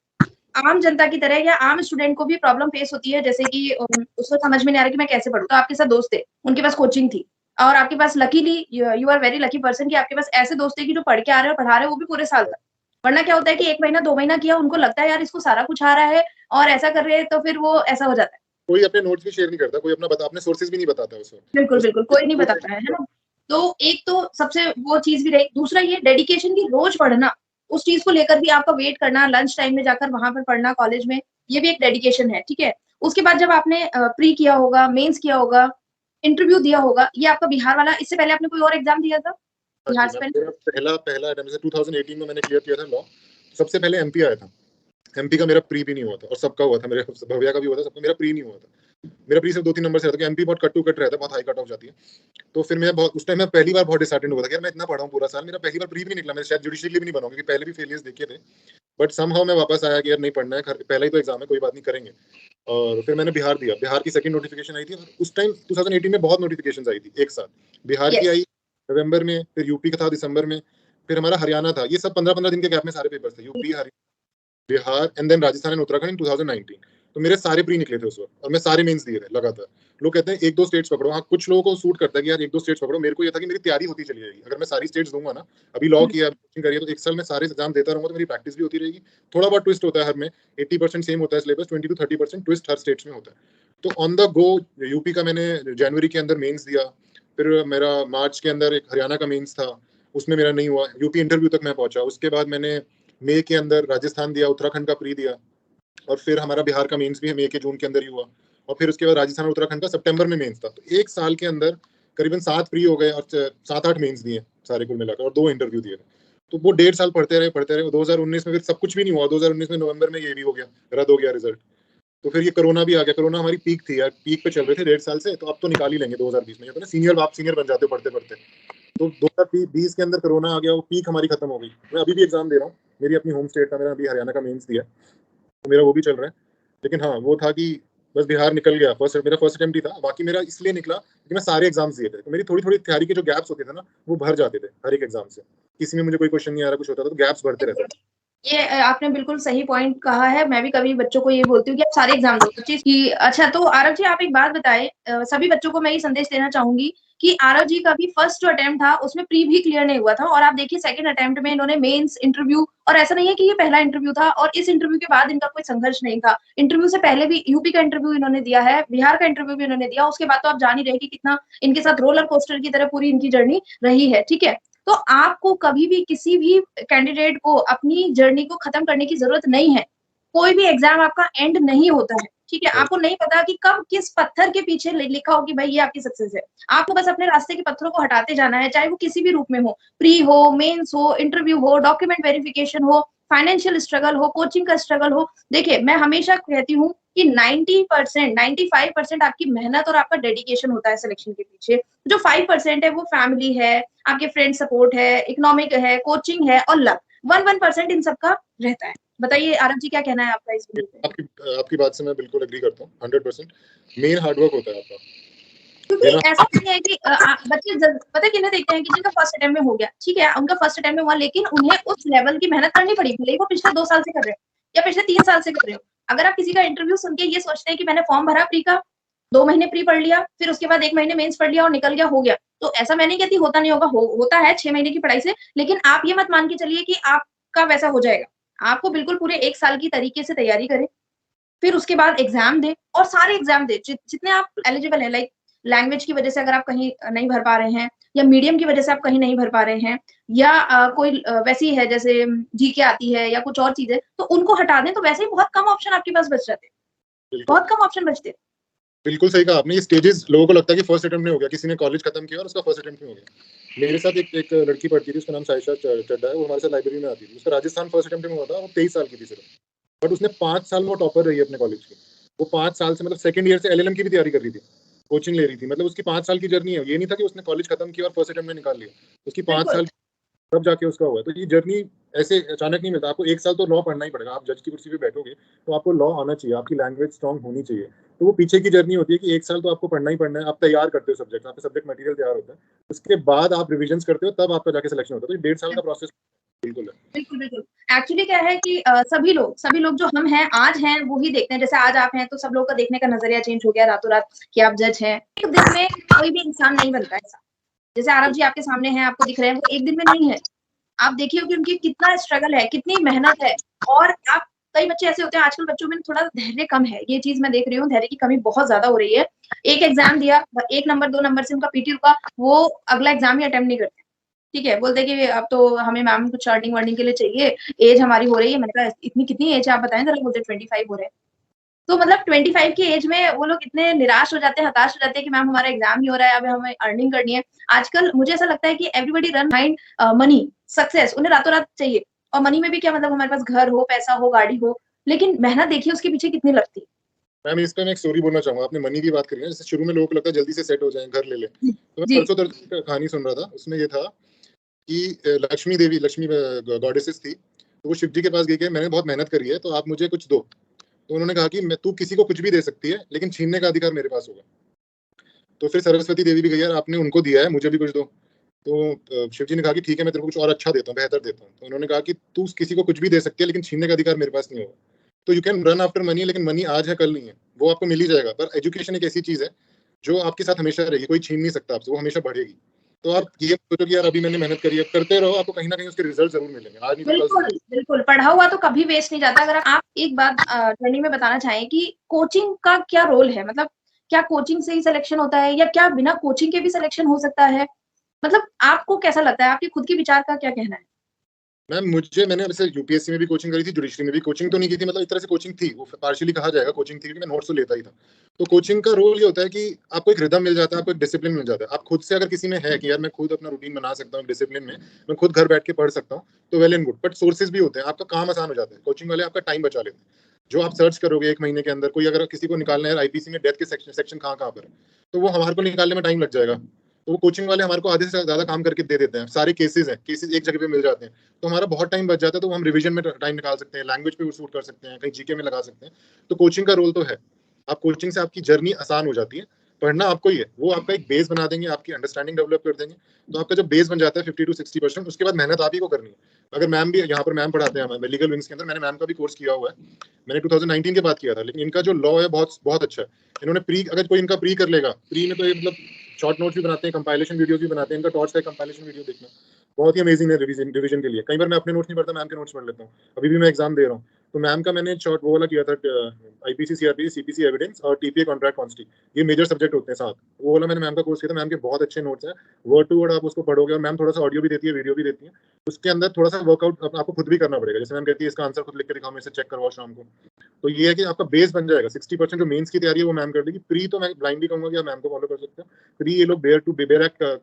आम जनता की तरह या आम स्टूडेंट को भी प्रॉब्लम फेस होती है, जैसे कि उसको समझ में नहीं आ रहा कि मैं कैसे पढ़ूँ। तो आपके साथ दोस्त थे, उनके पास कोचिंग थी और आपके पास luckily you are very lucky person कि आपके पास ऐसे दोस्त थे कि जो पढ़ के आ रहे हैं और पढ़ा रहे हैं वो भी पूरे साल तक। वरना क्या होता है कि 1 महीना 2 महीना किया, उनको लगता है यार इसको सारा कुछ आ रहा है और ऐसा कर रहे हैं, तो फिर वो ऐसा हो जाता है। कोई अपने नोट्स भी शेयर नहीं करता, कोई अपने सोर्सेज़ भी नहीं बताता उस वक़्त। बिल्कुल, उस बिल्कुल, कोई नहीं बताता है ना? तो एक तो सबसे वो चीज़ भी रही, दूसरा ये डेडिकेशन की रोज़ पढ़ना, उस चीज़ को लेकर भी आपका वेट करना, लंच टाइम में जाकर वहाँ पर पढ़ना कॉलेज में, ये भी एक डेडिकेशन है, ठीक है? उसके बाद जब आपने प्री किया होगा, मेंस किया होगा, इंटरव्यू दिया होगा, ये आपका बिहार वाला, इससे पहले आपने कोई और एग्ज़ाम दिया था? हाँ बिहार जी, से मैं पहले? मेरा पहला अटेम्प्ट, जैसे 2018 में मैंने क्लियर किया था लॉ। सबसे पहले एमपी आया था। एमपी का मेरा प्री भी नहीं हुआ था और सबका हुआ था, मेरे भव्या का भी हुआ था, सबका। मेरा प्री नहीं हुआ था। मेरा प्री सिर्फ 2-3 नंबर से रहता, क्योंकि एमपी बहुत कट टू कट रहता है, बहुत हाई कट ऑफ जाती है। तो फिर मैं बहुत, उस टाइम मैं पहली बार बहुत डिसहेartened हुआ था कि यार मैं इतना पढ़ा हूँ पूरा साल, मेरा पहली बार प्री भी नहीं निकला। मैं शायद जुडिशरी के लिए भी नहीं बना हूँ, क्योंकि पहले भी फेलियर्स देखे थे। बट समहाउ मैं वापस आया कि यार नहीं पढ़ना है, पहला ही तो एग्जाम है, कोई बात नहीं, करेंगे। और फिर मैंने बिहार दिया। बिहार की सेकंड नोटिफिकेशन आई थी और उस टाइम 2018 में बहुत नोटिफिकेशंस आई थी एक साथ। बिहार की यस। आई नवंबर में, फिर यूपी का था दिसंबर में, फिर हमारा हरियाणा था। ये सब 15-15 दिन के गैप में सारे पेपर्स थे। UP, Bihar and then Rajasthan and Uttarakhand in 2019। तो मेरे सारे प्री निकले थे उस वक्त और मैं सारे मेंस दिए थे लगातार। लोग कहते हैं 1-2 स्टेट्स पकड़ो। हाँ, कुछ लोगों को सूट करता है कि यार 1-2 स्टेट्स पकड़ो। मेरे को ये था कि मेरी तैयारी होती चली जाएगी। अगर मैं सारी स्टेट्स दूंगा ना, अभी लॉ किया, कोचिंग करी है, तो 1 साल में सारे एग्जाम देता रहूंगा, तो मेरी प्रैक्टिस भी होती रहेगी। थोड़ा बहुत ट्विस्ट होता है हर में, 80% सेम होता है सिलेबस, 20-30% ट्विस्ट हर स्टेट्स में होता है। तो ऑन द गो यूपी का मैंने जनवरी के अंदर मेंस दिया। फिर मेरा मार्च के अंदर एक हरियाणा का मेंस था, उसमें मेरा नहीं हुआ। यूपी इंटरव्यू तक मैं पहुंचा। उसके बाद मैंने मई के अंदर राजस्थान दिया, उत्तराखंड का प्री दिया, और फिर हमारा बिहार का मेंस भी मई के जून के अंदर ही हुआ। और फिर उसके बाद राजस्थान और उत्तराखंड का सितंबर में मेंस था। तो 1 साल के अंदर करीबन 7 प्री हो गए और 7-8 मेंस दिए सारे कुल मिलाकर, और 2 इंटरव्यू दिए। तो वो 1.5 साल पढ़ते रहे। 2019 में फिर सब कुछ भी नहीं हुआ। 2019 में नवंबर में ये भी हो गया, रद्द हो गया रिजल्ट। तो फिर ये कोरोना भी आ गया, कोरोना हमारी पीक थी यार, पीक पे चल रहे थे 1.5 साल से, तो अब तो निकाल ही लेंगे 2020 में, ये तो ना आप सीनियर बन जाते हो पढ़ते-पढ़ते। तो 2020 के अंदर कोरोना आ गया, वो पीक हमारी खत्म हो गई। मैं अभी भी एग्ज़ाम दे रहा हूँ, मेरी अपनी होम स्टेट का, मैंने अभी हरियाणा का मेंस दिया, तो मेरा वो भी चल रहा है। लेकिन हाँ, वो था कि बस बिहार निकल गया, मेरा फर्स्ट अटेम्प्ट ही था, बाकी मेरा इसलिए निकला कि मैं सारे एग्ज़ाम्स दिए थे, तो मेरी थोड़ी-थोड़ी तैयारी के जो गैप्स होते थे ना, वो भर जाते थे हर एक एग्ज़ाम से। किसी में मुझे कोई क्वेश्चन नहीं आ रहा, कुछ होता था, तो गैप्स भरते रहते थे। ये आपने बिल्कुल सही पॉइंट कहा है। मैं भी कभी बच्चों को ये बोलती हूँ कि आप सारे एग्ज़ाम दो। चीज़ कि अच्छा तो आरव जी आप एक बात बताएँ सभी बच्चों को मैं ये संदेश देना चाहूँगी कि आरव जी का भी फर्स्ट जो अटेम्प्ट था उसमें प्री भी क्लियर नहीं हुआ था और आप देखिए सेकंड अटेम्प्ट में इन्होंने मेंस, इंटरव्यू और ऐसा नहीं है कि ये पहला इंटरव्यू था और इस इंटरव्यू के बाद इनका कोई संघर्ष नहीं था। इंटरव्यू से पहले भी यूपी का इंटरव्यू इन्होंने दिया है, बिहार का इंटरव्यू भी इन्होंने दिया, उसके बाद तो आप जान ही रहे हैं कि कितना इनके साथ रोलर कोस्टर की तरह पूरी इनकी जर्नी रही है, ठीक है? तो आपको कभी भी किसी भी कैंडिडेट को अपनी जर्नी को खत्म करने की जरूरत नहीं है। कोई भी एग्जाम आपका एंड नहीं होता है, ठीक है? आपको नहीं पता कि कब किस पत्थर के पीछे लिखा हो कि भाई ये आपकी सक्सेस है। आपको बस अपने रास्ते के पत्थरों को हटाते जाना है, चाहे वो किसी भी रूप में हो, प्री हो, मेंस हो, इंटरव्यू हो, डॉक्यूमेंट वेरिफिकेशन हो, फाइनेंशियल स्ट्रगल हो, कोचिंग का स्ट्रगल हो। देखिए, मैं हमेशा कहती हूँ कि 90%, 95% आपकी मेहनत और आपका डेडिकेशन होता है सिलेक्शन के पीछे। जो 5% है वो फैमिली है, आपके फ्रेंड सपोर्ट है, इकोनॉमिक है, कोचिंग है और लक। 1% इन सबका रहता है। बताइए आरव जी क्या कहना है आपका इस वीडियो पे? आपकी बात से मैं बिल्कुल एग्री करता हूँ, 100%। मेन हार्ड वर्क होता है आपका। क्योंकि देना ऐसा नहीं है कि बच्चे पता है किन्हें देखते हैं कि जिनका फर्स्ट अटेम्प्ट में हो गया, ठीक है, उनका फर्स्ट अटेम्प्ट में हुआ लेकिन उन्हें उस लेवल की मेहनत करनी पड़ी, भले ही वो पिछले 2 साल से कर रहे हो या पिछले 3 साल से कर रहे हो। अगर आप किसी का इंटरव्यू सुन के ये सोचते हैं कि मैंने फॉर्म भरा प्री का, 2 महीने प्री पढ़ लिया, फिर उसके बाद 1 महीने मेंस पढ़ लिया और निकल गया, हो गया। तो ऐसा मैं नहीं कहती होता नहीं होगा, होता है 6 महीने की पढ़ाई से, लेकिन आप ये मत मान के चलिए कि आपका वैसा हो जाएगा। आपको बिल्कुल पूरे 1 साल की तरीके से तैयारी करें, फिर उसके बाद एग्जाम दें और सारे एग्जाम दें जितने आप एलिजिबल हैं। लाइक लैंग्वेज की वजह से अगर आप कहीं नहीं भर पा रहे हैं या मीडियम की वजह से आप कहीं नहीं भर पा रहे हैं या कोई वैसी है जैसे जीके आती है या कुछ और चीजें, तो उनको हटा दें, तो वैसे ही बहुत कम ऑप्शन आपके पास बच जाते हैं, बिल्कुल, बहुत कम ऑप्शन बचते हैं। बिल्कुल सही कहा आपने। ये स्टेजेस लोगों को लगता है कि फर्स्ट अटेम्प्ट में हो गया, किसी ने कॉलेज खत्म किया और उसका फर्स्ट अटेम्प्ट में हो गया। मेरे साथ एक लड़की पढ़ती थी, उसका नाम साइशा चड्डा है, वो हमारे साथ लाइब्रेरी में आती थी। उसका राजस्थान फर्स्ट अटेम्प्ट में हुआ था, वो 23 साल की थी सिर्फ, बट उसने 5 साल में वो टॉपर रही है अपने कॉलेज की। वो 5 साल से मतलब सेकंड ईयर से एलएलएम की भी तैयारी कर रही थी, कोचिंग ले रही थी। मतलब उसकी 5 साल की जर्नी है, ये नहीं था कि उसने कॉलेज खत्म किया और फर्स्ट अटेम्प्ट में निकाल लिया। उसकी 5 बिल्कुल साल तब जाके उसका हुआ है। तो ये जर्नी ऐसे अचानक नहीं मिलता। आपको 1 साल तो लॉ पढ़ना ही पड़ेगा। आप जज की कुर्सी पे बैठोगे, तो आपको लॉ आना चाहिए, आपकी लैंग्वेज स्ट्रॉन्ग होनी चाहिए। तो वो पीछे की जर्नी होती है कि 1 साल तो आपको पढ़ना ही पढ़ना है। आप तैयार करते हो सब्जेक्ट, आपका सब्जेक्ट मटेरियल तैयार होता है। उसके बाद आप रिविजन्स करते हो, तब आपका जाके सिलेक्शन होता है। तो ये 1.5 साल का प्रोसेस बिल्कुल है। बिल्कुल, बिल्कुल। एक्चुअली क्या है कि सभी लोग जो हम हैं, आज हैं, वो ही देखते हैं। जैसे आज आप हैं, तो सब लोगों का देखने का नज़रिया चेंज हो गया रातों-रात कि आप जज हैं। एक दिन में कोई भी इंसान नहीं बनता ऐसा। जैसे आरव जी आपके सामने हैं, आपको दिख रहे हैं, वो एक दिन में नहीं है। आप देखिए कि उनकी कितना स्ट्रगल है, कितनी मेहनत है और आप कई बच्चे ऐसे होते हैं आजकल बच्चों में थोड़ा धैर्य कम है। ये चीज़ मैं देख रही हूँ, धैर्य की कमी बहुत ज़्यादा हो रही है। एक एग्ज़ाम दिया, 1 नंबर, 2 नंबर से उनका पीटी रुका, वो अगला एग्ज़ाम ही अटेम्प्ट नहीं करते। ठीक है, बोलते हैं कि अब तो हमें मैम कुछ अर्निंग-वर्निंग के लिए चाहिए, एज हमारी हो रही है। मैंने कहा इतनी कितनी एज है आप बताएँ ज़रा? बोलते 25 हो रहे हैं। तो मतलब 25 की एज में वो लोग इतने निराश हो जाते हैं, हताश हो जाते हैं कि मैम हमारा एग्ज़ाम ही हो रहा है, अब हमें अर्निंग करनी है। आजकल मुझे ऐसा लगता है कि everybody run behind money, success उन्हें रातों-रात चाहिए और मनी में भी क्या मतलब हमारे पास घर हो, पैसा हो, गाड़ी हो, लेकिन मेहनत देखिए उसके पीछे कितनी लगती है। मैम इस पे मैं एक स्टोरी बोलना चाहूँगा। आपने मनी की बात करी ना, जैसे शुरू में लोगों को लगता है जल्दी से सेट हो जाएँ, घर ले लें। जी, तो मैं जी, परसों तरसों एक कहानी सुन रहा था, उसमें ये था कि लक्ष्मी गॉडेसेस थी, तो वो शिव जी के पास गई कि मैंने बहुत मेहनत करी है, तो आप मुझे कुछ दो। तो उन्होंने कहा कि मैं तू किसी को कुछ भी दे सकती है, लेकिन छीनने का अधिकार मेरे पास होगा। तो फिर सरस्वती देवी भी गई, यार आपने उनको दिया है, मुझे भी कुछ दो। तो शिव जी ने कहा कि ठीक है, मैं तेरे को कुछ और अच्छा देता हूँ, बेहतर देता हूँ। तो उन्होंने कहा कि तू किसी को कुछ भी दे सकती है, लेकिन छीनने का अधिकार मेरे पास नहीं होगा। तो you can run after money, लेकिन मनी आज है कल नहीं है, वो आपको मिल ही जाएगा। पर एजुकेशन एक ऐसी चीज़ है, जो आपके साथ हमेशा रहेगी, कोई छीन नहीं सकता आपसे, वो हमेशा बढ़ेगी। तो आप ये सोचो कि यार अभी मैंने मेहनत करी है, करते रहो, आपको कहीं न कहीं उसके रिजल्ट ज़रूर मिलेंगे, आज नहीं तो कल बिल्कुल, ज़रूर। बिल्कुल, पढ़ा हुआ तो कभी वेस्ट नहीं जाता। अगर आप एक बात ट्रेनिंग में बताना चाहें कि कोचिंग का क्या रोल है? मतलब क्या कोचिंग से ही सिलेक्शन होता है या क्या बिना कोचिंग के भी सिलेक्शन हो सकता है? मतलब आपको कैसा लगता है? आपके खुद के विचार का क्या कहना है? मैम मैंने वैसे यूपीएससी में भी कोचिंग करी थी, जुडिशरी में भी कोचिंग तो नहीं की थी, मतलब एक तरह से कोचिंग थी, वो पार्शियली कहा जाएगा कोचिंग थी, क्योंकि मैं नोट्स तो लेता ही था। तो कोचिंग का रोल ये होता है कि आपको एक रिदम मिल जाता है, आपको एक डिसिप्लिन मिल जाता है। आप खुद से अगर किसी में है कि यार मैं खुद अपना रूटीन बना सकता हूँ डिसिप्लिन में, मैं खुद घर बैठ के पढ़ सकता हूँ, तो well and good. But sources भी होते हैं, आपका काम आसान हो जाता है। कोचिंग वाले आपका टाइम बचा लेते हैं। जो आप सर्च करोगे 1 महीने के अंदर, कोई अगर किसी को निकालना है आईपीसी में डेथ के सेक्शन कहाँ-कहाँ पर है, तो वो हमारे को निकालने में टाइम लग जाएगा। तो वो कोचिंग वाले हमारे को आधे से ज़्यादा काम करके दे देते हैं। सारे केसेज़ एक जगह पे मिल जाते हैं। तो हमारा बहुत टाइम बच जाता है, तो हम रिवीजन में टाइम निकाल सकते हैं, लैंग्वेज पे सूट कर सकते हैं, कहीं जीके में लगा सकते हैं। तो कोचिंग का रोल तो है। आप कोचिंग से आपकी जर्नी आसान हो जाती है। पढ़ना आपको ही है। वो आपका एक बेस बना देंगे, आपकी अंडरस्टैंडिंग डेवलप कर देंगे। तो आपका जब बेस बन जाता है 50 टू 60%, उसके बाद मेहनत आप ही को करनी है। अगर मैम भी यहाँ पर मैम पढ़ाते हैं हमें लीगल विंग्स के अंदर, मैंने मैम का भी कोर्स किया हुआ है। मैंने 2019 के बाद किया था, लेकिन इनका जो लॉ है बहुत अच्छा है। इन्होंने अगर कोई इनका प्री कर लेगा, प्री में तो ये मतलब शॉर्ट नोट्स भी बनाते हैं, कंपाइलेशन वीडियोस भी बनाते हैं। इनका टॉर्च का कंपाइलेशन वीडियो देखना बहुत ही अमेजिंग है रिवीजन के लिए। कई बार मैं अपने नोट्स नहीं पढ़ता, मैम के नोट्स पढ़ लेता हूँ। अभी भी मैं एग्जाम दे रहा हूँ, तो मैम का मैंने शॉर्ट वो वाला किया था, आईपीसी, सीआरपीसी, सीपीसी एविडेंस और टीपीए कॉन्ट्रैक्ट कॉन्स्टी, ये मेजर सब्जेक्ट होते हैं 7। वो वाला मैंने मैम का कोर्स किया था। मैम के बहुत अच्छे नोट्स हैं, वर्ड टू वर्ड आप उसको पढ़ोगे, और मैम थोड़ा सा ऑडियो भी देती है, वीडियो भी देती है। उसके अंदर थोड़ा सा वर्कआउट आपको खुद भी करना पड़ेगा। जैसे मैम कहती है इसका आंसर खुद लिख के दिखाओ, मेरे से चेक करवाओ शाम को। तो ये है कि आपका बेस बन जाएगा। 60% जो मेंस की तैयारी है वो मैम कर देगी। प्री तो मैं ब्लाइंडली कहूंगा कि आप मैम को फॉलो कर सकते हो। प्री ये लोग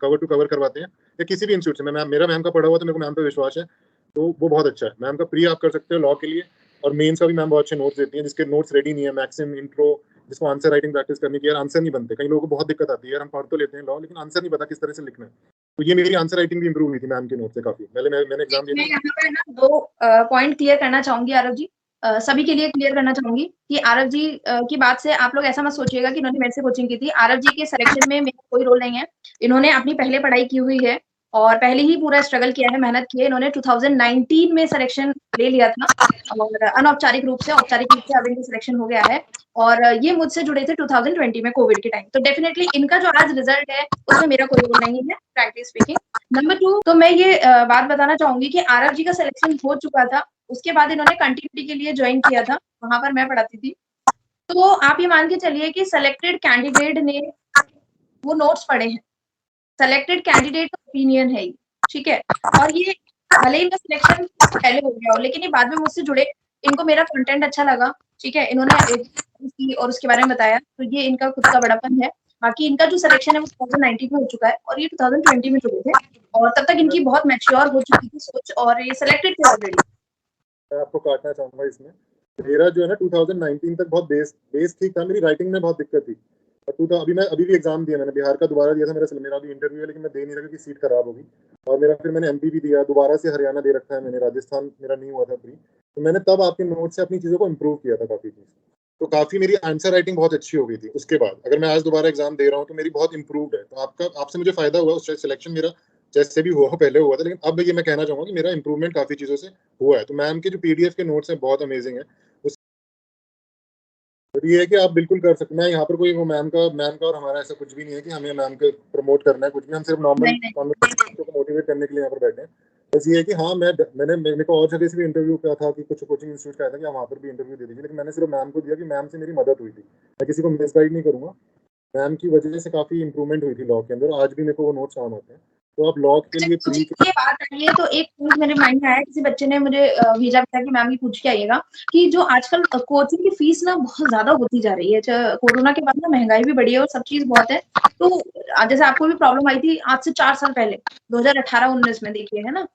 कवर टू कवर करवाते हैं, या किसी भी इंस्टीट्यूट से। मेरा मैम का पढ़ा हुआ, तो मेरे को मैम पे विश्वास है, तो वो बहुत अच्छा है। मैम का प्री आप कर सकते हो लॉ के लिए, और मेंस का भी मैम बहुत अच्छे नोट्स देती हैं। जिसके नोट्स रेडी नहीं है, मैक्सिमम इंट्रो, जिसको आंसर राइटिंग प्रैक्टिस करनी की, यार आंसर नहीं बनते। कई लोगों को बहुत दिक्कत आती है, यार हम पढ़ तो लेते हैं लॉ, लेकिन आंसर नहीं पता किस तरह से लिखना है। तो ये मेरी आंसर राइटिंग भी इंप्रूव हुई थी मैम के नोट से काफी। मैंने एग्जाम मैं दिया यहाँ पे ना 2 पॉइंट क्लियर करना चाहूंगी आरव जी। सभी के लिए क्लियर करना चाहूंगी कि आरव जी की बात से आप लोग ऐसा मत सोचिएगा कि इन्होंने मेरे से कोचिंग की थी। आरव जी के सिलेक्शन में मेरा कोई रोल नहीं है। इन्होंने अपनी पहले पढ़ाई की हुई है और पहले ही पूरा स्ट्रगल किया है, मेहनत की है। इन्होंने 2019 में सिलेक्शन ले लिया था, और अनौपचारिक रूप से, औपचारिक रूप से अब इनका सिलेक्शन हो गया है। और ये मुझसे जुड़े थे 2020 में, कोविड के टाइम। तो डेफिनेटली इनका जो आज रिजल्ट है उसमें मेरा कोई रोल नहीं है, फ्रैंकली स्पीकिंग। नंबर 2, तो मैं ये बात बताना चाहूंगी कि आरव जी का सिलेक्शन हो चुका था। उसके बाद इन्होंने कंटिन्यूटी के लिए ज्वाइन किया था, वहां पर मैं पढ़ाती थी। तो आप ये मान के चलिए कि सिलेक्टेड कैंडिडेट ने वो नोट्स पढ़े हैं। सेलेक्टेड कैंडिडेट का ओपिनियन है ये, ठीक है। और ये भले ही इनका सिलेक्शन पहले हो गया हो, लेकिन ये बाद में मुझसे जुड़े, इनको मेरा कंटेंट अच्छा लगा, ठीक है। इन्होंने और उसके बारे में बताया, तो ये इनका खुद का बड़ापन है। बाकी इनका जो सिलेक्शन है वो 2019 में हो चुका है, और ये 2020 में जुड़े थे, और तब तक इनकी बहुत मैच्योर हो चुकी थी सोच, और ये सिलेक्टेड थे ऑलरेडी। मैं आपको काटना चाहूंगा इसमें। मेरा जो है ना 2019 तक बहुत बेस ठीक था। मेरी राइटिंग में बहुत दिक्कत थी। और अभी भी एग्जाम दिया मैंने, बिहार का दोबारा दिया था। मेरा भी इंटरव्यू है, लेकिन मैं दे नहीं रहा क्योंकि सीट खराब होगी। और फिर मैंने एमपी भी दिया, दोबारा से हरियाणा दे रखा है मैंने, राजस्थान मेरा नहीं हुआ था प्री। तो मैंने तब आपके नोट से अपनी चीज़ों को इम्प्रूव किया था काफ़ी चीज़। तो काफ़ी मेरी आंसर राइटिंग बहुत अच्छी हो गई थी उसके बाद। अगर मैं आज दोबारा एग्जाम दे रहा हूँ तो मेरी बहुत इंप्रूव्ड है। तो आपसे मुझे फायदा हुआ। उस सिलेक्शन मेरा जैसे भी हुआ पहले हुआ था, लेकिन अब ये मैं कहना चाहूंगा कि मेरा इंप्रूवमेंट काफ़ी चीज़ों से हुआ है। तो मैम के जो पीडीएफ के नोट्स हैं बहुत अमेजिंग है। तो ये है कि आप बिल्कुल कर सकते हैं। मैं यहाँ पर कोई वो मैम का और हमारा ऐसा कुछ भी नहीं है कि हमें मैम को प्रमोट करना है, कुछ भी। हम सिर्फ नॉर्मल नहीं, नहीं। कॉन्वर्सेशन को मोटिवेट करने के लिए यहाँ पर बैठे हैं। बस ये है कि हाँ, मेरे को और जगह से भी इंटरव्यू किया था, कि कुछ कोचिंग इंस्टीट्यूट का आया था कि आप वहाँ पर भी इंटरव्यू दे दीजिए, लेकिन मैंने सिर्फ मैम को दिया कि मैम से मेरी मदद हुई थी। मैं किसी को मिसगाइड नहीं करूँगा। मैम की वजह से काफ़ी इंप्रूवमेंट हुई थी लॉ के अंदर। आज भी मेरे को वो नोट्स काम आते हैं। तो आप लॉ के अच्छा, लिए मुझे प्री ये बात आई है तो एक पॉइंट मेरे माइंड में आया। किसी बच्चे ने मुझे भेजा था कि मैम ये पूछ के आइएगा कि जो आजकल कोचिंग की फीस ना बहुत ज्यादा होती जा रही है। कोरोना के बाद ना महंगाई भी बढ़ी है और सब चीज बहुत है। तो जैसे आपको भी प्रॉब्लम आई थी आज से 4 साल पहले, 2018-19 में, देखिए, है ना।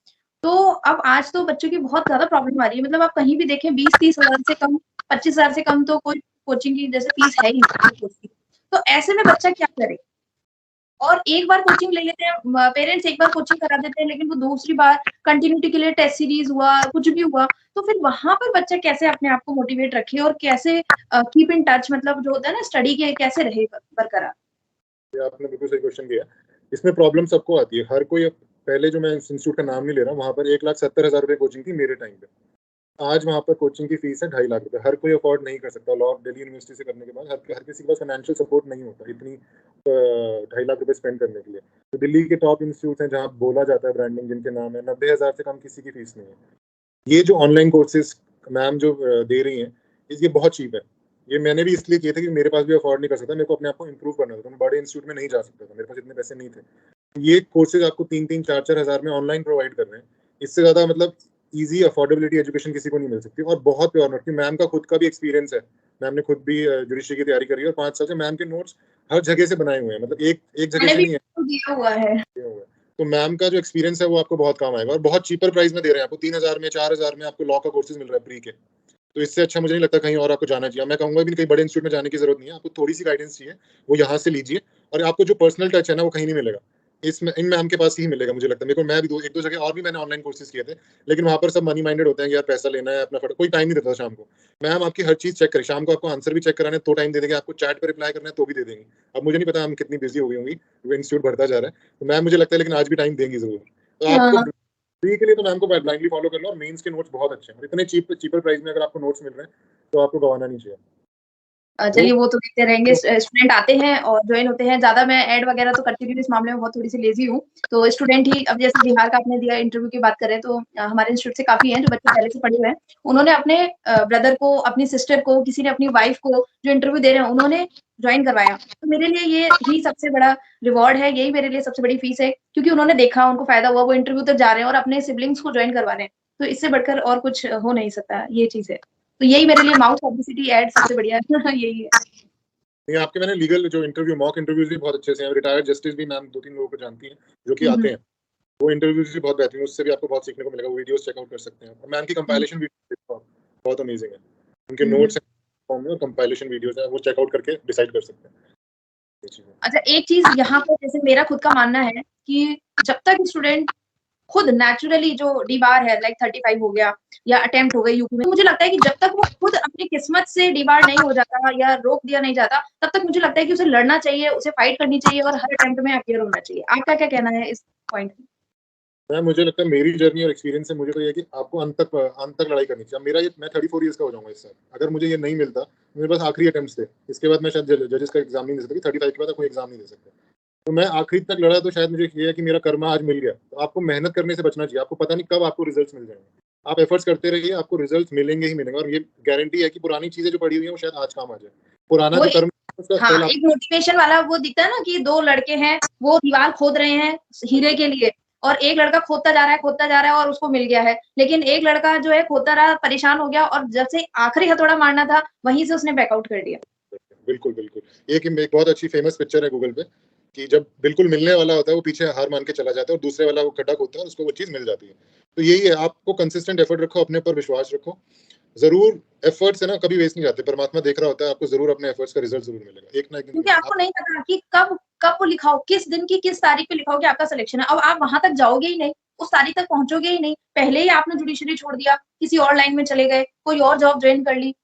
तो अब आज तो बच्चों की बहुत ज्यादा प्रॉब्लम आ रही है। मतलब आप कहीं भी देखें 20-30 हजार से कम, 25 हजार से कम तो कोई कोचिंग की जैसे फीस है ही नहीं। तो ऐसे में बच्चा क्या करे? और एक बार कोचिंग ले लेते हैं, पेरेंट्स एक बार कोचिंग करा देते हैं, लेकिन वो दूसरी बार कंटिन्यूटी के लिए टेस्ट सीरीज हुआ, कुछ भी हुआ, तो फिर वहां पर बच्चा कैसे अपने आप को मोटिवेट रखे और कैसे कीप इन टच, मतलब जो होता है ना स्टडी के, कैसे रहे बरकरार। आपने बिल्कुल सही क्वेश्चन किया। इसमें प्रॉब्लम सबको आती है, हर कोई। पहले जो मैं इंस्टीट्यूट का नाम नहीं ले रहा, वहाँ पर 1,70,000 रुपये कोचिंग थी मेरे टाइम पे। आज वहाँ पर कोचिंग की फीस है 2.5 लाख रुपए। हर कोई अफोर्ड नहीं कर सकता। लॉ दिल्ली यूनिवर्सिटी से करने के बाद हर किसी के पास फाइनेंशियल सपोर्ट नहीं होता इतनी 2.5 लाख रुपए स्पेंड करने के लिए। तो दिल्ली के टॉप इंस्टीट्यूट हैं जहाँ बोला जाता है ब्रांडिंग, जिनके नाम है, 90,000 से कम किसी की फीस नहीं है। ये जो ऑनलाइन कोर्सेज मैम जो दे रही हैं, ये बहुत चीप है। ये मैंने भी इसलिए किए थे कि मेरे पास भी अफोर्ड नहीं कर सकता, मेरे को अपने आप को इम्प्रूव करना था। तो मैं बड़े इंस्टीट्यूट में नहीं जा सकता था, मेरे पास इतने पैसे नहीं थे। ये कोर्सेज आपको 3-3, 4-4 हज़ार में ऑनलाइन प्रोवाइड कर रहे हैं। इससे ज़्यादा मतलब ईजी अफोर्डेबिलिटी एजुकेशन किसी को नहीं मिल सकती। और बहुत प्योर नोट, मैम का खुद का भी एक्सपीरियंस है। मैम ने खुद भी जुडिशरी की तैयारी करी है, और 5 साल से मैम के नोट्स हर जगह से बनाए हुए हैं। मतलब एक जगह मैंने से भी नहीं है। दिया हुआ है। तो मैम का जो एक्सपीरियंस है वो आपको बहुत काम आएगा। और बहुत चीपर प्राइस में दे रहे हैं आपको, 3,000 में, 4,000 में आपको लॉ का कोर्सेज मिल रहा है प्री के। तो इससे अच्छा मुझे नहीं लगता कहीं और आपको जाना चाहिए। मैं कहूँगा भी कहीं बड़े इंस्टीट्यूट में जाने की ज़रूरत नहीं है, आपको थोड़ी-सी गाइडेंस चाहिए, वो यहाँ से लीजिए और आपको जो पर्सनल टच है ना, वो कहीं नहीं मिलेगा। इसमें इन मैम के पास ही मिलेगा मुझे लगता है। मैं भी 1-2 जगह और भी मैंने ऑनलाइन कोर्सेज़ किए थे, लेकिन वहाँ पर सब मनी माइंडेड होते हैं कि यार पैसा लेना है, अपना कोई टाइम नहीं देता शाम को। मैम आपकी हर चीज़ चेक करें, शाम को आपको आंसर भी चेक कराना है तो टाइम दे देंगे, आपको चैट पे रिप्लाई करना है तो भी दे देंगी। अब मुझे नहीं पता मैम कितनी बिज़ी हो गई होंगी, वो इंस्टीट्यूट बढ़ता जा रहा है। तो मैम मुझे लगता है लेकिन आज भी टाइम देंगी ज़रूर। तो आपको हाँ, फ्री के लिए तो मैम को ब्लाइंडली फॉलो कर लो और मेंस के नोट्स बहुत अच्छे हैं और इतने चीपर प्राइस में अगर आपको नोट्स मिल रहे हैं, तो आपको गँवाना नहीं चाहिए। तो चलिए वो तो देखते रहेंगे। स्टूडेंट आते हैं और ज्वाइन होते हैं। ज़्यादा मैं ऐड वगैरह तो करती नहीं हूँ, इस मामले में बहुत थोड़ी-सी लेज़ी हूँ। तो स्टूडेंट ही, अब जैसे बिहार का आपने दिया इंटरव्यू की बात करें तो हमारे इंस्टीट्यूट से काफ़ी हैं जो बच्चे पहले से पढ़े हुए हैं। उन्होंने अपने ब्रदर को, अपनी सिस्टर को, किसी ने अपनी वाइफ को जो इंटरव्यू दे रहे हैं, उन्होंने ज्वाइन करवाया। तो मेरे लिए ये ही सबसे बड़ा रिवॉर्ड है, यही मेरे लिए सबसे बड़ी फीस है, क्योंकि उन्होंने देखा, उनको फ़ायदा हुआ, वो इंटरव्यू तक जा रहे हैं और अपने सिबलिंग्स को ज्वाइन करवा रहे हैं। तो इससे बढ़कर और कुछ हो नहीं सकता, ये चीज़ है। तो यही मेरे लिए माउथ पब्लिसिटी ऐड सबसे बढ़िया यही है। नहीं, आपके मैंने लीगल जो इंटरव्यू मॉक इंटरव्यूज़ भी बहुत अच्छे से हैं, रिटायर्ड जस्टिस भी मैम 2-3 लोगों को जानती हैं, जो कि हुँ, आते हुँ। हैं। वो इंटरव्यूज़ भी बहुत बेहतरीन है, उससे भी आपको बहुत सीखने को मिलेगा, वो वीडियोज़ चेक आउट कर सकते हैं। और मैम की हुँ, कंपाइलेशन वीडियोज़ देखो आप, बहुत अमेज़िंग है। उनके हुँ, हुँ। नोट्स हैं फॉर्म में और कंपाइलेशन वीडियोज़ हैं, वो चेक आउट करके डिसाइड कर सकते हैं। ये चीज़ है। अच्छा, एक चीज़ यहाँ पर जैसे मेरा खुद का मानना है कि जब तक स्टूडेंट खुद नेचुरली, जो डी-बार है लाइक 35 हो गया या अटेम्प्ट हो गई यूपी में, मुझे लगता है कि जब तक वो खुद अपनी किस्मत से डी-बार नहीं हो जाता या रोक दिया नहीं जाता, तब तक मुझे लगता है कि उसे लड़ना चाहिए, उसे फाइट करनी चाहिए और हर अटेम्प्ट में अपीयर होना चाहिए। आपका क्या कहना है इस पॉइंट पे? मैम मुझे लगता है मेरी जर्नी और एक्सपीरियंस से मुझे तो ये है कि आपको अंत तक लड़ाई करनी चाहिए। अब मेरा ये मैं 34 ईयर्स का हो जाऊँगा इस साल। अगर मुझे ये नहीं मिलता, मेरे पास आखिरी अटेम्प्ट्स थे। इसके बाद मैं शायद जजेस का एग्ज़ाम नहीं दे सकता, 35 के बाद आप कोई एग्ज़ाम नहीं दे सकते। तो मैं आखिरी तक लड़ा तो शायद मुझे ये है कि मेरा कर्मा आज मिल गया। तो आपको मेहनत करने से बचना चाहिए। आपको पता नहीं कब आपको रिज़ल्ट्स मिल जाएँगे। आप एफर्ट्स करते रहिए, आपको रिज़ल्ट्स मिलेंगे ही मिलेंगे और ये गारंटी है कि पुरानी चीज़ें जो पड़ी हुई हैं, वो शायद आज काम आ जाए। पुराना वो जो एक कर्म है, उसका हाँ, फल आप एक मोटिवेशन वाला वो दिखता है ना कि 2 लड़के हैं, वो दीवार खोद रहे हैं हीरे के लिए, और एक लड़का खोदता जा रहा है, खोदता जा रहा है और उसको मिल गया है। लेकिन एक लड़का जो है खोदता रहा, परेशान हो गया और जब से आखिरी हथौड़ा मारना था, वहीं से उसने बैकआउट कर दिया। बिल्कुल, बिल्कुल। एक बहुत अच्छी फ़ेमस पिक्चर है गूगल पे कि जब बिल्कुल मिलने वाला होता है, वो पीछे हार मान के चला जाता है और दूसरे वाला वो गड्ढा खोदता है और उसको वो चीज़ मिल जाती है। तो यही है, आपको कंसिस्टेंट एफर्ट रखो, अपने ऊपर विश्वास रखो। ज़रूर एफर्ट्स है ना कभी वेस्ट नहीं जाते। परमात्मा देख रहा होता है, आपको ज़रूर अपने एफर्ट्स का रिज़ल्ट ज़रूर मिलेगा। एक ना एक दिन क्योंकि मिलेगा। आपको नहीं पता कि कब कब वो लिखा हो, किस दिन की किस तारीख पे लिखा हो कि आपका सिलेक्शन है। अब आप वहाँ तक जाओगे ही नहीं, उस तारीख तक पहुँचोगे ही नहीं। पहले ही आपने जुडिशरी छोड़ दिया, किसी और लाइन में चले गए, कोई और जॉब जॉइन कर ली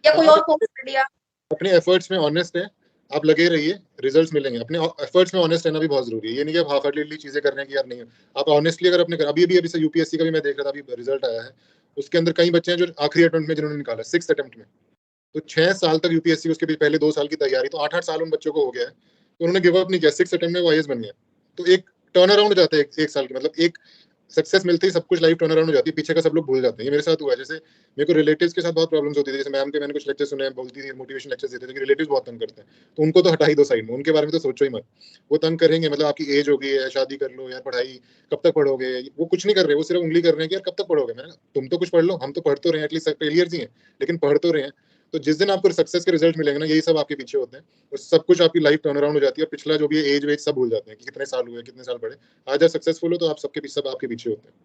या कोई आप और कोर्स कर लिया। अपने एफर्ट्स में ऑनेस्ट हैं, आप लगे रहिए, रिज़ल्ट्स मिलेंगे। अपने एफर्ट्स में ऑनेस्ट रहना भी बहुत ज़रूरी है। ये नहीं कि आप हाफ हार्टेडली चीज़ें कर रहे हैं कि यार नहीं है। आप ऑनेस्टली अगर अपने अभी से यूपीएससी का भी मैं देख रहा था, अभी रिज़ल्ट आया है। उसके अंदर कई बच्चे हैं जो आखिरी अटेम्प्ट में जिन्होंने निकाला, 6th अटेम्प्ट में। तो 6 साल तक यूपीएससी, उसके भी पहले 2 साल की तैयारी, तो 8-8 साल उन बच्चों को हो गया है। तो उन्होंने गिव अप नहीं किया, 6 अटेम्प्ट में वो आईएएस बन गया। तो एक टर्न अराउंड हो जाता है 1 साल की, मतलब एक सक्सेस मिलते ही सब कुछ लाइफ टर्न अराउंड हो जाती है, पीछे का सब लोग भूल जाते हैं। ये मेरे साथ हुआ है। जैसे मेरे को रिलेटिव्स के साथ बहुत प्रॉब्लम्स होती थी। जैसे मैम के मैंने कुछ लेक्चर सुने, बोलती थी मोटिवेशन लेक्चर्स देते थे कि रिलेटिव्स बहुत तंग करते हैं। तो उनको तो हटा ही दो साइड में, उनके बारे में तो सोचो ही मत। वो तंग करेंगे, मतलब आपकी एज हो गई है, शादी कर लो यार, पढ़ाई कब तक पढ़ोगे? वो कुछ नहीं कर रहे, वो सिर्फ उँगली कर रहे हैं कि यार कब तक पढ़ोगे? मैंने कहा तुम तो कुछ पढ़ लो, हम तो पढ़ तो रहे हैं, एटलीस्ट फेलियर्स ही हैं, लेकिन पढ़ तो रहे हैं। तो जिस दिन आपको सक्सेस के रिजल्ट मिलेंगे ना, यही सब आपके पीछे होते हैं और सब कुछ आपकी लाइफ टर्न अराउंड हो जाती है। पिछला जो भी एज वेज सब भूल जाते हैं कि कितने साल हुए, कितने साल पढ़े। आज आप सक्सेसफुल हो तो आप सबके पीछे, सब आपके पीछे होते हैं।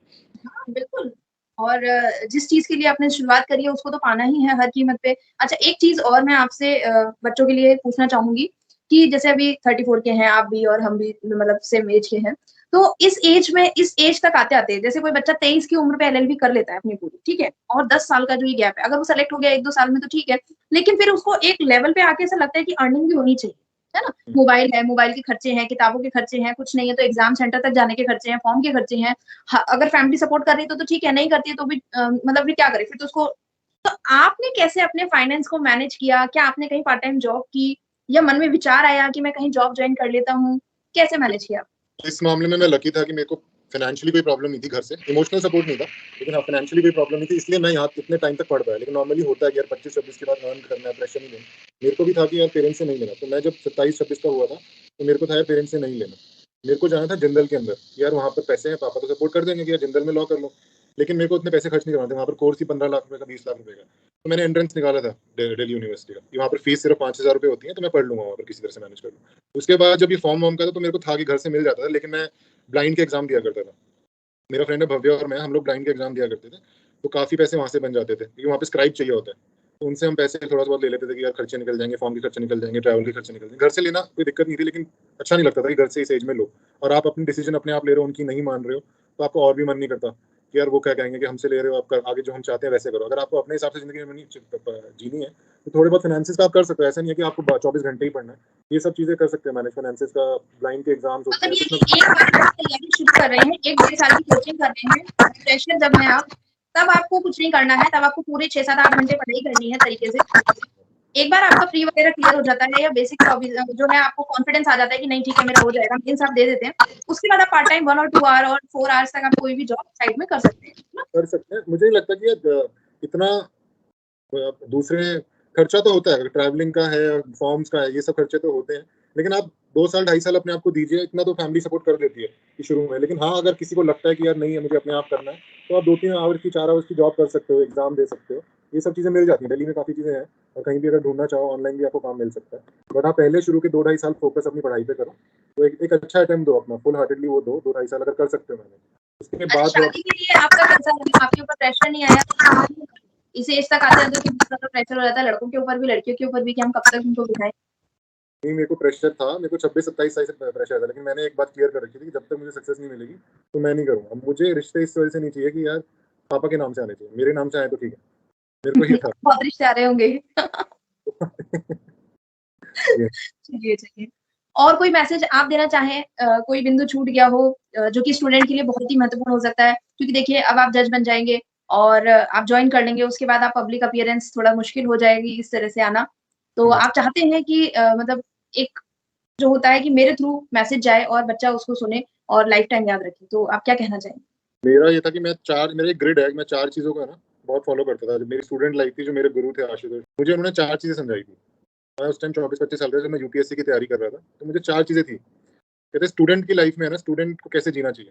हाँ, बिल्कुल। और जिस चीज़ के लिए आपने शुरुआत करी है उसको तो पाना ही है हर कीमत पे। अच्छा, एक चीज़ और मैं आपसे बच्चों के लिए पूछना चाहूँगी कि जैसे अभी 34 के हैं आप भी और हम भी, मतलब सेम एज के हैं। तो इस एज तक आते-आते जैसे कोई बच्चा 23 की उम्र पे एलएलबी कर लेता है अपनी पूरी, ठीक है? और 10 साल का जो ये गैप है, अगर वो सेलेक्ट हो गया 1-2 साल में तो ठीक है। लेकिन फिर उसको एक लेवल पे आके ऐसा लगता है कि अर्निंग भी होनी चाहिए, है ना? हुँ। मोबाइल है, मोबाइल के खर्चे हैं, किताबों के खर्चे हैं, कुछ नहीं है तो एग्ज़ाम सेंटर तक जाने के खर्चे हैं, फॉर्म के खर्चे हैं। अगर फैमिली सपोर्ट कर रही है तो ठीक है, नहीं करती है तो भी मतलब फिर क्या करें? फिर तो उसको, तो आपने कैसे अपने फाइनेंस को मैनेज किया? क्या आपने कहीं पार्ट टाइम जॉब की या मन में विचार आया कि मैं कहीं जॉब जॉइन कर लेता हूँ? कैसे मैनेज किया? इस मामले में मैं लकी था कि मेरे को फाइनेंशियली कोई प्रॉब्लम नहीं थी घर से, इमोशनल सपोर्ट नहीं था, लेकिन हाँ, फाइनेंशियली कोई प्रॉब्लम नहीं थी, इसलिए मैं यहाँ इतने टाइम तक पढ़ पाया। लेकिन नॉर्मली होता है कि यार 25-26 के बाद अर्न करना है, प्रेशर नहीं लेना। मेरे को भी था कि यार पेरेंट्स से नहीं लेना, तो मैं जब 27-26 का हुआ था, तो मेरे को था यार पेरेंट्स से नहीं लेना। मेरे को जाना था जिंदल के अंदर, यार वहाँ पर पैसे हैं, पापा तो सपोर्ट कर देंगे कि यार जिंदल में लॉ कर लो। लेकिन मेरे को इतने पैसे खर्च नहीं करवाने थे, वहाँ पर कोर्स ही 15 लाख रुपए का, 20 लाख रुपए का। तो मैंने एंट्रेंस निकाला था दिल्ली यूनिवर्सिटी का, कि वहाँ पर फीस सिर्फ 5,000 रुपए होती है, तो मैं पढ़ लूंगा वहाँ पर, किसी तरह से मैनेज कर लूँ। उसके बाद जब ये फॉर्म वॉर्म का था, तो मेरे को था कि घर से मिल जाता था, लेकिन मैं ब्लाइंड के एग्जाम दिया करता था। मेरा फ्रेंड है भव्य और मैं, हम लोग ब्लाइंड के एग्जाम दिया करते थे। तो काफ़ी पैसे वहाँ से बन जाते थे, क्योंकि वहाँ पे स्क्राइब चाहिए होता है। तो उनसे हम पैसे थोड़ा बहुत ले लेते थे कि यार खर्चे निकल जाएँगे, फॉर्म के खर्चे निकल जाएँगे, ट्रैवल के खर्चे निकल जाएँगे। घर से लेना कोई दिक्कत नहीं थी, लेकिन अच्छा नहीं लगता था कि घर से इस एज में लो और आप अपनी डिसीज़न अपने आप ले रहे हो, उनकी नहीं मान रहे हो, तो आपको और भी मन नहीं करता कि यार वो क्या कहेंगे कि हमसे ले रहे हो, आप आगे जो हम चाहते हैं वैसे करो। अगर आपको अपने हिसाब से ज़िंदगी में जीनी है, तो थोड़े बहुत फाइनेंसेस का आप कर सकते हो। ऐसा नहीं है कि आपको 24 घंटे ही पढ़ना है। ये सब चीज़ें कर सकते हैं मैनेज, फाइनेंसेस का, ब्लाइंड के एग्ज़ाम्स होते मतलब हैं, ये कुछ ना कि एक बार आप तैयारी शुरू कर रहे हैं, 1 डेढ़ साल की कोचिंग कर रहे हैं, फ्रेशर जब हैं आप, तब आपको कुछ नहीं करना है, तब आपको पूरे 6, 7, 8 घंटे पढ़ाई करनी है तरीके से। एक बार आपका प्री वगैरह क्लियर हो जाता है या बेसिक जो है आपको कॉन्फिडेंस आ जाता है कि नहीं ठीक है मेरा हो जाएगा, मेंस आप दे देते हैं। उसके बाद आप पार्ट टाइम 1 और 2 आवर और 4 आवर्स तक आप कोई भी जॉब साइड में कर सकते हैं, है ना? कर सकते हैं। मुझे नहीं लगता कि इतना दूसरे खर्चा तो होता है, ट्रैवलिंग का है, फॉर्म्स का है, ये सब खर्चे तो होते हैं। लेकिन आप 2 साल, 2.5 साल अपने आप को दीजिए, इतना तो फैमिली सपोर्ट कर देती है कि शुरू में। लेकिन हाँ, अगर किसी को लगता है कि यार नहीं है, मुझे अपने आप करना है, तो आप 2-3 आवर्स की, 4 आवर्स की जॉब कर सकते हो, एग्ज़ाम दे सकते हो। ये सब चीज़ें मिल जाती हैं, दिल्ली में काफ़ी चीज़ें हैं और कहीं भी अगर ढूँढना चाहो ऑनलाइन भी आपको काम मिल सकता है। बट हाँ, पहले शुरू के 2 ढाई साल फ़ोकस अपनी पढ़ाई पे करो। तो एक अच्छा अटेम्प्ट दो अपना, फुल हार्टेडली वो दो, 2 ढाई साल अगर कर सकते हो मैनेज। उसके अच्छा, बाद थोड़ा शादी के लिए आपका कैसा रहा? आपके ऊपर प्रेशर नहीं आया? इस एज तक आते हैं तो कितना ज़्यादा प्रेशर हो जाता है लड़कों के ऊपर भी, लड़कियों के ऊपर भी कि हम कब तक उनको बिठाएँ? नहीं, मेरे को प्रेशर था, मेरे को 26-27 साल से प्रेशर था, लेकिन मैंने एक बात क्लियर कर रखी थी कि जब तक मुझे सक्सेस नहीं मिलेगी, तो मैं नहीं करूँगा। मुझे रिश्ते इस वजह से नहीं चाहिए कि यार पापा के नाम से आने चाहिए, मेरे नाम से आए तो ठीक है। मेरे को ये था। बहुत रिश्ते आ रहे होंगे। ये चलिए, चलिए। और कोई मैसेज आप देना चाहें कोई बिंदु छूट गया हो जो कि स्टूडेंट के लिए बहुत ही महत्वपूर्ण हो सकता है? क्योंकि देखिए अब आप जज बन जाएँगे और आप जॉइन कर लेंगे, उसके बाद आप पब्लिक अपीयरेंस थोड़ा मुश्किल हो जाएगी इस तरह से आना। तो हुँ। आप चाहते हैं कि मतलब एक जो होता है कि मेरे थ्रू मैसेज जाए और बच्चा उसको सुने और लाइफ टाइम याद रखे। तो आप क्या कहना चाहेंगे? मेरा ये था कि मेरा एक ग्रिड है, मैं 4 चीज़ों को है ना बहुत फ़ॉलो करता था। जब मेरी स्टूडेंट लाइफ़ थी, जो मेरे गुरु थे आशुतोष, मुझे उन्होंने 4 चीज़ें समझाई थी। मैं उस टाइम 24-25 साल का था, जब मैं यूपीएससी की तैयारी कर रहा था, तो मुझे 4 चीज़ें थी। कहते हैं स्टूडेंट की लाइफ़ में है ना, स्टूडेंट को कैसे जीना चाहिए।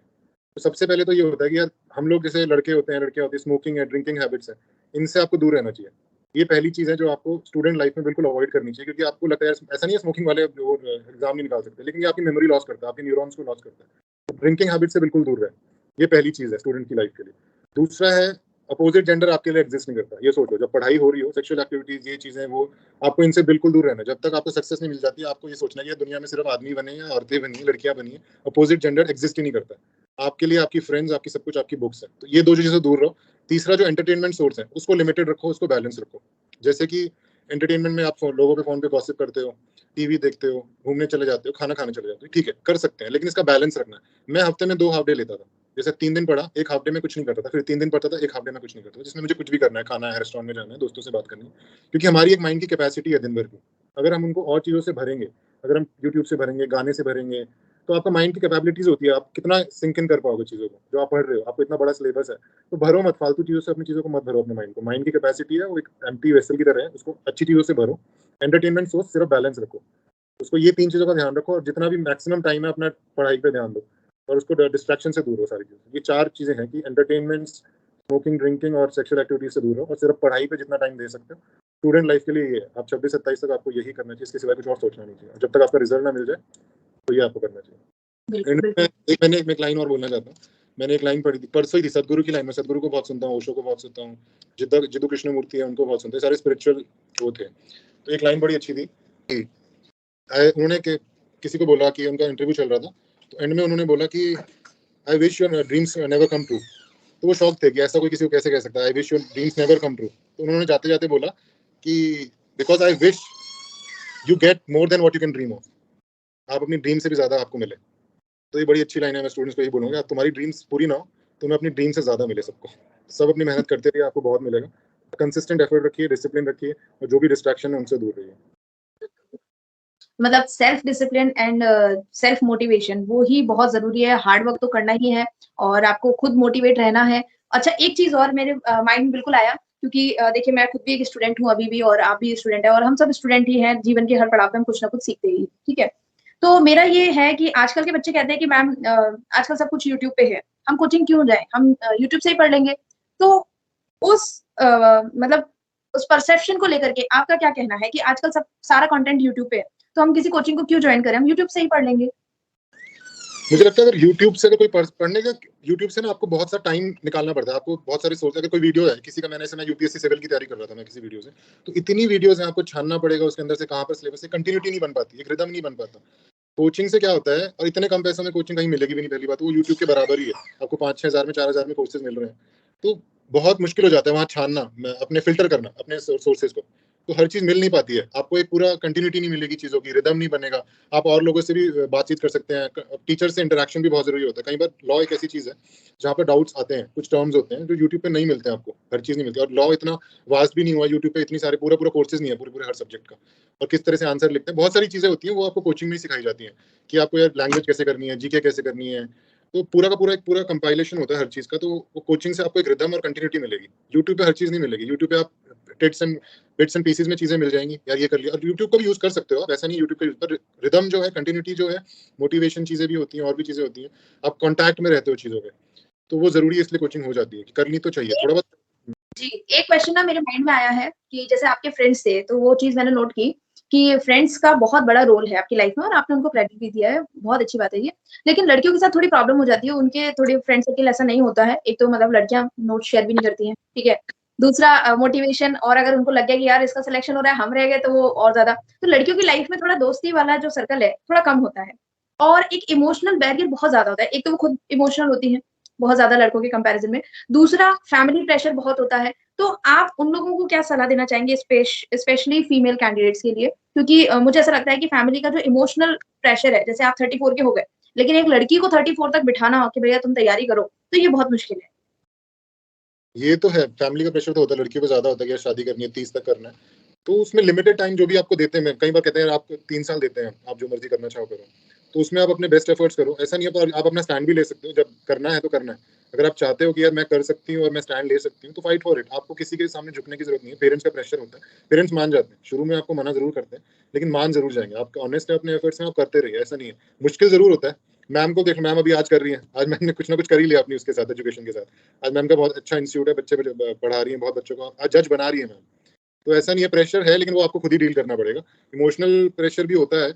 तो सबसे पहले तो ये होता है कि यार हम लोग जैसे लड़के होते हैं, लड़कियाँ होती हैं, स्मोकिंग है, ड्रिंकिंग हैबिट्स हैं, इनसे आपको दूर रहना चाहिए। ये पहली चीज़ है जो आपको स्टूडेंट लाइफ़ में बिल्कुल अवॉइड करनी चाहिए, क्योंकि आपको लगता है यार ऐसा नहीं है स्मोकिंग वाले वो एग्ज़ाम नहीं निकाल सकते, लेकिन ये आपकी मेमोरी लॉस करता है, आपके न्यूरॉन्स को लॉस करता है। तो ड्रिंकिंग हैबिट से बिल्कुल दूर रहें, ये पहली चीज़ है स्टूडेंट की लाइफ़ के लिए। दूसरा है, अपोज़िट जेंडर आपके लिए एक्ज़िस्ट नहीं करता, ये सोचो जब पढ़ाई हो रही हो, सेक्सुअल एक्टिविटीज़ ये चीज़ें वो आपको इनसे बिल्कुल दूर रहना है। जब तक आपको सक्सेस नहीं मिल जाती है, आपको ये सोचना है कि यार दुनिया में सिर्फ़ आदमी बने हैं, औरतें बनी हैं, लड़कियाँ बनी हैं, अपोज़िट जेंडर एक्ज़िस्ट ही नहीं करता है। आपके लिए आपकी फ्रेंड्स, आपकी सब कुछ आपकी बुक्स हैं। तो ये 2 चीज़ों से दूर रहो। तीसरा जो एंटरटेनमेंट सोर्स है, उसको लिमिटेड रखो, उसको बैलेंस रखो। जैसे कि एंटरटेनमेंट में आप लोगों के फ़ोन पे गॉसिप करते हो, टीवी देखते हो, घूमने चले जाते हो, खाना खाने चले जाते हो, ठीक है, कर सकते हैं, लेकिन इसका बैलेंस रखना है। मैं हफ्ते में 2 हाफ डे लेता था। जैसे 3 दिन पढ़ा, 1 हाफ डे में कुछ नहीं करता था, फिर 3 दिन पढ़ता था, 1 हाफ डे में कुछ नहीं करता था, जिसमें मुझे कुछ भी करना है, खाना है, रेस्टोरेंट में जाना है, दोस्तों से बात करनी है। क्योंकि हमारी एक माइंड की कैपेसिटी है दिन भर की। अगर हम उनको और चीज़ों से भरेंगे, अगर हम यूट्यूब से भरेंगे, गाने से भरेंगे, तो आपका माइंड की कैपेबिलिटीज़ होती है, आप कितना सिंक इन कर पाओगे चीज़ों को, जो आप पढ़ रहे हो, आपको इतना बड़ा सिलेबस है, तो भरो मत, फालतू चीज़ों से अपनी चीज़ों को मत भरो अपने माइंड को। माइंड की कैपेसिटी है, वो एक एम्प्टी वेसल की तरह है, उसको अच्छी चीज़ों से भरो। एंटरटेनमेंट सोर्स सिर्फ बैलेंस रखो। उसको ये 3 चीज़ों का ध्यान रखो और जितना भी मैक्सिमम टाइम है अपना पढ़ाई पे ध्यान दो और उसको डिस्ट्रैक्शन से दूर हो सारी चीज़ें। ये 4 चीज़ें हैं कि एंटरटेनमेंट, स्मोकिंग, ड्रिंकिंग और सेक्सुअल एक्टिविटीज़ से दूर रहो और सिर्फ पढ़ाई पे जितना टाइम दे सकते हो। स्टूडेंट लाइफ के लिए ये है। आप 26-27 तक आपको यही करना चाहिए, इसके सिवाय कुछ और सोचना नहीं चाहिए। जब तक आपका रिज़ल्ट ना मिल जाए, तो ये आपको करना चाहिए। बिल्कुल, एंड में बिल्कुल। एक लाइन और बोलना चाहता हूँ। मैंने एक लाइन पढ़ी थी, परसों ही थी, सद्गुरु की लाइन। मैं सद्गुरु को बहुत सुनता हूँ, ओशो को बहुत सुनता हूँ, जिद्दू कृष्णमूर्ति है, उनको बहुत सुनते हैं, सारे स्पिरिचुअल वो थे। तो एक लाइन बड़ी अच्छी थी कि उन्होंने किसी को बोला कि उनका इंटरव्यू चल रहा था, तो एंड में उन्होंने बोला कि I wish your dreams never come true. तो वो शॉक थे कि ऐसा कोई किसी को कैसे कह सकता है, I wish your dreams never come true. तो उन्होंने जाते जाते बोला कि because I wish you get more than what you can dream of. आप अपनी ड्रीम से भी ज्यादा आपको मिले। तो ये बड़ी अच्छी लाइन है, मैं स्टूडेंट्स को यही बोलूंगा, तुम्हारी ड्रीम्स पूरी ना हो, तुम्हें अपनी ड्रीम से ज्यादा मिले सबको। सब अपनी मेहनत करते रहिए, आपको बहुत मिलेगा। कंसिस्टेंट एफर्ट रखिए, डिसिप्लिन रखिए और जो भी डिस्ट्रैक्शन है उनसे दूर रहिए। मतलब self discipline and self motivation वो ही बहुत ज़रूरी है, हार्ड वर्क तो करना ही है और आपको खुद मोटिवेट रहना है। अच्छा एक चीज़ और मेरे माइंड में बिल्कुल आया क्योंकि देखिए मैं खुद भी एक स्टूडेंट हूँ अभी भी और आप भी स्टूडेंट हैं और हम सब स्टूडेंट ही हैं, जीवन के हर पड़ाव पे हम कुछ ना कुछ सीखते ही, ठीक है? तो मेरा ये है कि आजकल के बच्चे कहते हैं कि मैम आजकल सब कुछ यूट्यूब पे है, हम कोचिंग क्यों जाएँ? हम यूट्यूब से ही पढ़ लेंगे। तो उस मतलब उस परसेप्शन को लेकर के आपका क्या कहना है कि आजकल सब सारा कंटेंट यूट्यूब पे है? तो हम किसी कोचिंग को क्यों जॉइन करें? हम यूट्यूब से ही पढ़ लेंगे। मुझे लगता है अगर यूट्यूब से अगर कोई पढ़ने का, यूट्यूब से ना आपको बहुत सा टाइम निकालना पड़ता है, आपको बहुत सारे सोर्स, अगर कोई वीडियो है किसी का, मैंने ऐसे मैं यूपीएससी सिविल की तैयारी कर रहा था मैं किसी वीडियो से, तो इतनी वीडियोस हैं, आपको छानना पड़ेगा उसके अंदर से कहाँ पर सिलेबस से, कंटिन्यूटी नहीं बन पाती, एक रिदम नहीं बन पाता। कोचिंग से क्या होता है, और इतने कम पैसों में कोचिंग कहीं मिलेगी भी नहीं, पहली बात वो यूट्यूब के बराबर ही है, आपको 5-6 हज़ार में 4 हज़ार में कोर्सेज मिल रहे हैं, तो बहुत मुश्किल हो जाता है वहाँ छानना, अपने फिल्टर करना अपने सोर्सेज को, तो हर चीज़ मिल नहीं पाती है, आपको एक पूरा कंटिन्यूटी नहीं मिलेगी चीज़ों की, रिदम नहीं बनेगा, आप और लोगों से भी बातचीत कर सकते हैं, टीचर से इंटरेक्शन भी बहुत ज़रूरी होता है। कई बार लॉ एक ऐसी चीज़ है जहाँ पर डाउट्स आते हैं, कुछ टर्म्स होते हैं जो यूट्यूब पे नहीं मिलते हैं आपको, हर चीज़ नहीं मिलती, और लॉ इतना वास्ट भी नहीं हुआ यूट्यूब पे, इतनी सारे पूरा कोर्सेज नहीं है पूरे हर सब्जेक्ट का, और किस तरह से आंसर लिखते हैं, बहुत सारी चीज़ें होती हैं वो आपको कोचिंग में ही सिखाई जाती हैं कि आपको यार लैंग्वेज कैसे करनी है, जीके कैसे करनी है, तो पूरा का पूरा एक पूरा कंपाइलेशन होता है हर चीज़ का, तो वो कोचिंग से आपको एक रिदम और कंटिन्यूटी मिलेगी। यूट्यूब पे हर चीज़ नहीं मिलेगी, यूट्यूब पे आप बिट्स एंड पीसेस में चीज़ें मिल जाएँगी, यार ये कर लिया, और यूट्यूब का भी यूज़ कर सकते हो आप, ऐसा नहीं यूट्यूब का यूज़, पर रिदम जो है, कंटिन्यूटी जो है, मोटिवेशन चीज़ें भी होती हैं, और भी चीज़ें होती हैं, आप कॉन्टैक्ट में रहते हो चीज़ों के, तो वो ज़रूरी है, इसलिए कोचिंग हो जाती है, कि करनी तो चाहिए थोड़ा बहुत। जी, एक क्वेश्चन ना मेरे माइंड में आया है कि जैसे आपके फ्रेंड्स थे, तो वो चीज़ मैंने नोट की कि फ्रेंड्स का बहुत बड़ा रोल है आपकी लाइफ में और आपने उनको क्रेडिट भी दिया है, बहुत अच्छी बात है ये। लेकिन लड़कियों के साथ थोड़ी प्रॉब्लम हो जाती है, उनके थोड़े फ्रेंड सर्किल ऐसा नहीं होता है। एक तो मतलब लड़कियाँ नोट शेयर भी नहीं करती हैं, ठीक है? दूसरा मोटिवेशन, और अगर उनको लग गया कि यार इसका सिलेक्शन हो रहा है, हम रह गए तो वो और ज़्यादा। तो लड़कियों की लाइफ में थोड़ा दोस्ती वाला जो सर्कल है, थोड़ा कम होता है और एक इमोशनल बैरियर बहुत ज़्यादा होता है। एक तो वो खुद इमोशनल होती हैं, बहुत ज़्यादा लड़कों के कंपैरिज़न में। दूसरा फैमिली प्रेशर बहुत होता है। तो आप उन लोगों को क्या सलाह देना चाहेंगे स्पेशली फीमेल कैंडिडेट्स के लिए? क्योंकि मुझे ऐसा लगता है कि फैमिली का जो इमोशनल प्रेशर है, जैसे आप 34 के हो गए, लेकिन एक लड़की को 34 तक बिठाना कि भैया तुम तैयारी करो, तो ये बहुत मुश्किल है। ये तो है, फैमिली का प्रेशर तो होता है, लड़कियों पे ज़्यादा होता है कि यार शादी करनी है, 30 तक करना है, तो उसमें लिमिटेड टाइम जो भी आपको देते हैं, कई बार कहते हैं आपको 3 साल देते हैं, आप जो मर्ज़ी करना चाहो करो। तो उसमें आप अपने बेस्ट एफर्ट्स करो, ऐसा नहीं है, पर आप अपना स्टैंड भी ले सकते हो, जब करना है तो करना है। अगर आप चाहते हो कि यार मैं कर सकती हूँ और मैं स्टैंड ले सकती हूँ, तो फाइट फॉर इट, आपको किसी के सामने झुकने की ज़रूरत नहीं है, पेरेंट्स का प्रेशर होता है, पेरेंट्स मान जाते हैं, शुरू में आपको मना ज़रूर करते हैं, लेकिन मान ज़रूर जाएँगे, आप ऑनेस्ट है अपने एफर्ट्स में, आप करते रहिए, ऐसा नहीं है। मुश्किल ज़रूर होता है, मैम को देख, मैम अभी आज कर रही हैं, आज मैम ने कुछ ना कुछ कर ही लिया अपनी उसके साथ, एजुकेशन के साथ। आज मैम का बहुत अच्छा इंस्टीट्यूट है, बच्चे पढ़ा रही हैं, बहुत बच्चों को आज जज बना रही है मैम। तो ऐसा नहीं है, प्रेशर है, लेकिन वो आपको खुद ही डील करना पड़ेगा। इमोशनल प्रेशर भी होता है,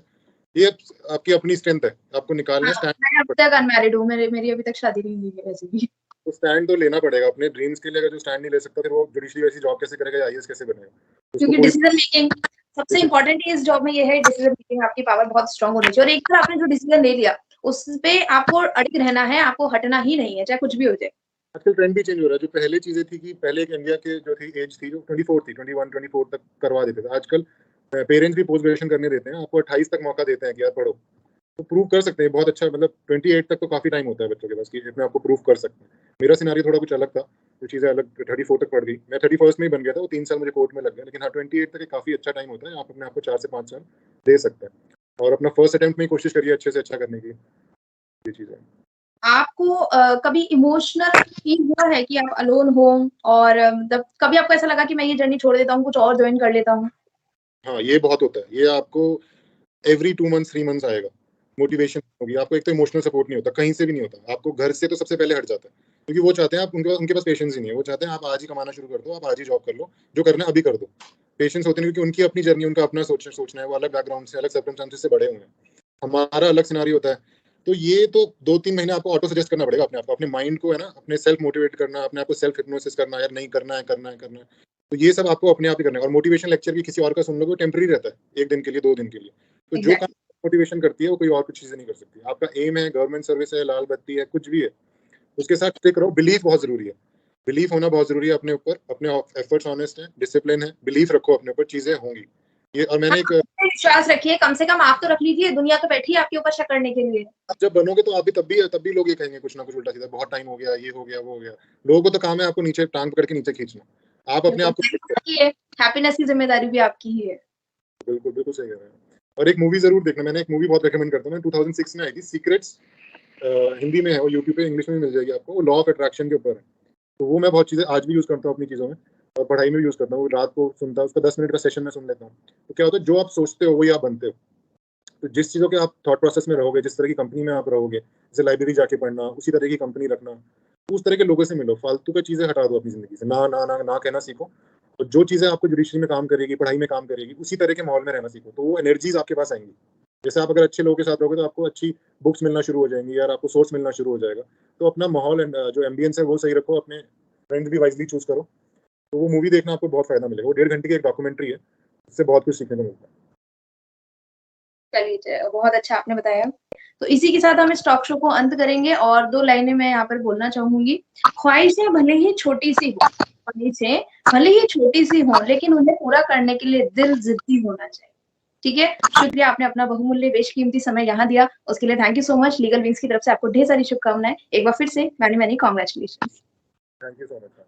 ये आपकी अपनी स्ट्रेंथ है, आपको निकालना है हाँ, स्टैंड, मैं अभी तक अनमैरिड हूँ, मेरी अभी तक शादी नहीं हुई है वैसे भी। तो स्टैंड तो लेना पड़ेगा अपने ड्रीम्स के लिए, अगर जो स्टैंड नहीं ले सकता, फिर वो जुडिशरी वैसी जॉब कैसे करेगा, या आईएएस कैसे बनेगा? उसको क्योंकि कोई डिसीजन मेकिंग सबसे इम्पोर्टेंट ही इस जॉब में ये है, डिसीजन मेकिंग आपकी पावर बहुत स्ट्रांग होनी चाहिए और एक बार आपने जो डिसीजन ले लिया, उस पे आपको अड़िग रहना है, आपको हटना ही नहीं है, चाहे कुछ भी हो जाए। आजकल ट्रेंड भी चेंज हो रहा है, जो पहले चीज़ें थी कि पहले एक इंडिया के जो थी एज थी, जो 24 थी, 21, 24 तक करवा देते थे। आजकल पेरेंट्स भी पोस्ट ग्रेजुएशन करने देते हैं, आपको 28 तक मौका देते हैं कि यार पढ़ो। तो प्रूव कर सकते हैं, बहुत अच्छा, मतलब 28 तक तो काफ़ी टाइम होता है बच्चों के पास कि जिसमें आपको प्रूव कर सकते हैं। मेरा सिनेरियो थोड़ा कुछ अलग था, जो चीज़ें अलग 34 तक पड़ गई। मैं 31st में ही बन गया था, वो 3 साल मुझे कोर्ट में लग गया, लेकिन हाँ 28 तक एक काफ़ी अच्छा टाइम होता है, आप अपने आप को 4 से 5 साल दे सकते हैं और अपना फर्स्ट अटेम्प्ट में ही कोशिश करिए अच्छे से अच्छा करने की, ये चीज़ है। आपको कभी इमोशनल फील हुआ है कि आप अलोन हो और मतलब कभी आपको ऐसा लगा कि मैं ये जर्नी छोड़ देता हूँ, कुछ और जॉइन कर लेता हूँ? हाँ, ये बहुत होता है, ये आपको एवरी 2 मंथ्स 3 मंथ्स आएगा। मोटिवेशन होगी, आपको एक तो इमोशनल सपोर्ट नहीं होता, कहीं से भी नहीं होता। आपको घर से तो सबसे पहले हट जाता है। क्योंकि वो चाहते हैं आप, उनके पास पेशेंस ही नहीं है। वो चाहते हैं आप आज ही कमाना शुरू कर दो, आप आज ही जॉब कर लो, जो करना है अभी कर दो। पेशेंस होते नहीं, क्योंकि उनकी अपनी जर्नी, उनका अपना सोचना है, वो अलग बैकग्राउंड से, अलग सर्कमस्टेंसेस से बड़े हुए हैं। हमारा अलग सिनेरियो होता है। तो ये तो 2-3 महीने आपको ऑटो सजेस्ट करना पड़ेगा अपने आप को, अपने माइंड को है ना, अपने सेल्फ मोटिवेट करना, अपने आप को सेल्फ हिप्नोसिस करना, यार नहीं करना है, करना है, करना है। तो ये सब आपको अपने आप ही करना है और मोटिवेशन लेक्चर भी किसी और का सुन लोगे, वो टेम्परेरी रहता है, 1 दिन के लिए, 2 दिन के लिए। तो जो काम एग्ज़ैक्टली। मोटिवेशन करती है, वो कोई और कुछ चीज़ें नहीं कर सकती। आपका एम है, गवर्नमेंट सर्विस है, लाल बत्ती है, कुछ भी है, उसके साथ स्टिक रहो। बिलीफ बहुत ज़रूरी है। बिलीफ होना बहुत ज़रूरी है अपने ऊपर, अपने एफर्ट्स ऑनेस्ट हैं, डिसिप्लिन है, बिलीफ रखो अपने ऊपर, चीज़ें होंगी। ये, और हाँ, मैंने एक, विश्वास रखिए, कम से कम आप तो रख लीजिए, दुनिया तो बैठी है आपके ऊपर शक करने के लिए। आप जब बनोगे तो आप भी तब भी लोग ये कहेंगे कुछ ना कुछ उल्टा-सीधा, बहुत टाइम हो गया, ये हो गया, वो हो गया। लोगों को तो काम है आपको नीचे टाँग पकड़ के नीचे खींचना। आप अपने बिल्कुल, आप को आपकी है, हैप्पीनेस की ज़िम्मेदारी भी आपकी ही है। बिल्कुल, बिल्कुल सही कह रहे हैं। और एक मूवी ज़रूर देखना, मैंने एक मूवी बहुत रिकमेंड करता हूँ, मैं 2006 में आई थी, सीक्रेट्स, हिंदी में है वो, यूट्यूब पे इंग्लिश में भी मिल जाएगी आपको, वो लॉ ऑफ अट्रैक्शन के ऊपर है। तो वो मैं बहुत चीज़ें आज भी यूज़ करता हूँ अपनी चीज़ों में, और पढ़ाई में भी यूज़ करता हूँ। रात को सुनता हूँ, उसका 10 मिनट का सेशन मैं सुन लेता हूँ। तो क्या होता है, जो आप सोचते हो वही आप बनते हो। तो जिस चीज़ों के आप थॉट प्रोसेस में रहोगे, जिस तरह की कंपनी में आप रहोगे, जैसे लाइब्रेरी जाके पढ़ना, उसी तरह की कंपनी रखना, तो उस तरह के लोगों से मिलो, फालतू की चीज़ें हटा दो अपनी ज़िंदगी से, ना, ना, ना, ना कहना सीखो। और जो चीज़ें आपको जुडिशरी में काम करेगी, पढ़ाई में काम करेगी, उसी तरह के माहौल में रहना सीखो, तो वो एनर्जीज़ आपके पास आएँगी। जैसे आप अगर अच्छे लोगों के साथ रहोगे तो आपको अच्छी बुक्स मिलना शुरू हो जाएँगी यार आपको सोर्स मिलना शुरू हो जाएगा। तो अपना माहौल एंड जो एम्बियंस है वो सही रखो, अपने फ्रेंड्स भी वाइज़ली चूज़ करो। तो वो मूवी देखना आपको बहुत फ़ायदा मिलेगा। वो 1.5 घंटे की एक डॉक्यूमेंट्री है, उससे बहुत कुछ सीखने को मिलता है। चलिए बहुत अच्छा आपने बताया। तो इसी के साथ हम इस टॉक शो को अंत करेंगे और 2 लाइनें मैं यहाँ पर बोलना चाहूँगी। ख्वाहिशें भले ही छोटी-सी हों, ख्वाहिशें भले ही छोटी-सी हों, लेकिन उन्हें पूरा करने के लिए दिल ज़िद्दी होना चाहिए। ठीक है? शुक्रिया आपने अपना बहुमूल्य बेशकीमती समय यहाँ दिया, उसके लिए thank you so much. Legal wings की तरफ से आपको ढेर सारी शुभकामनाएँ। एक बार फिर से many many congratulations. Thank you so much.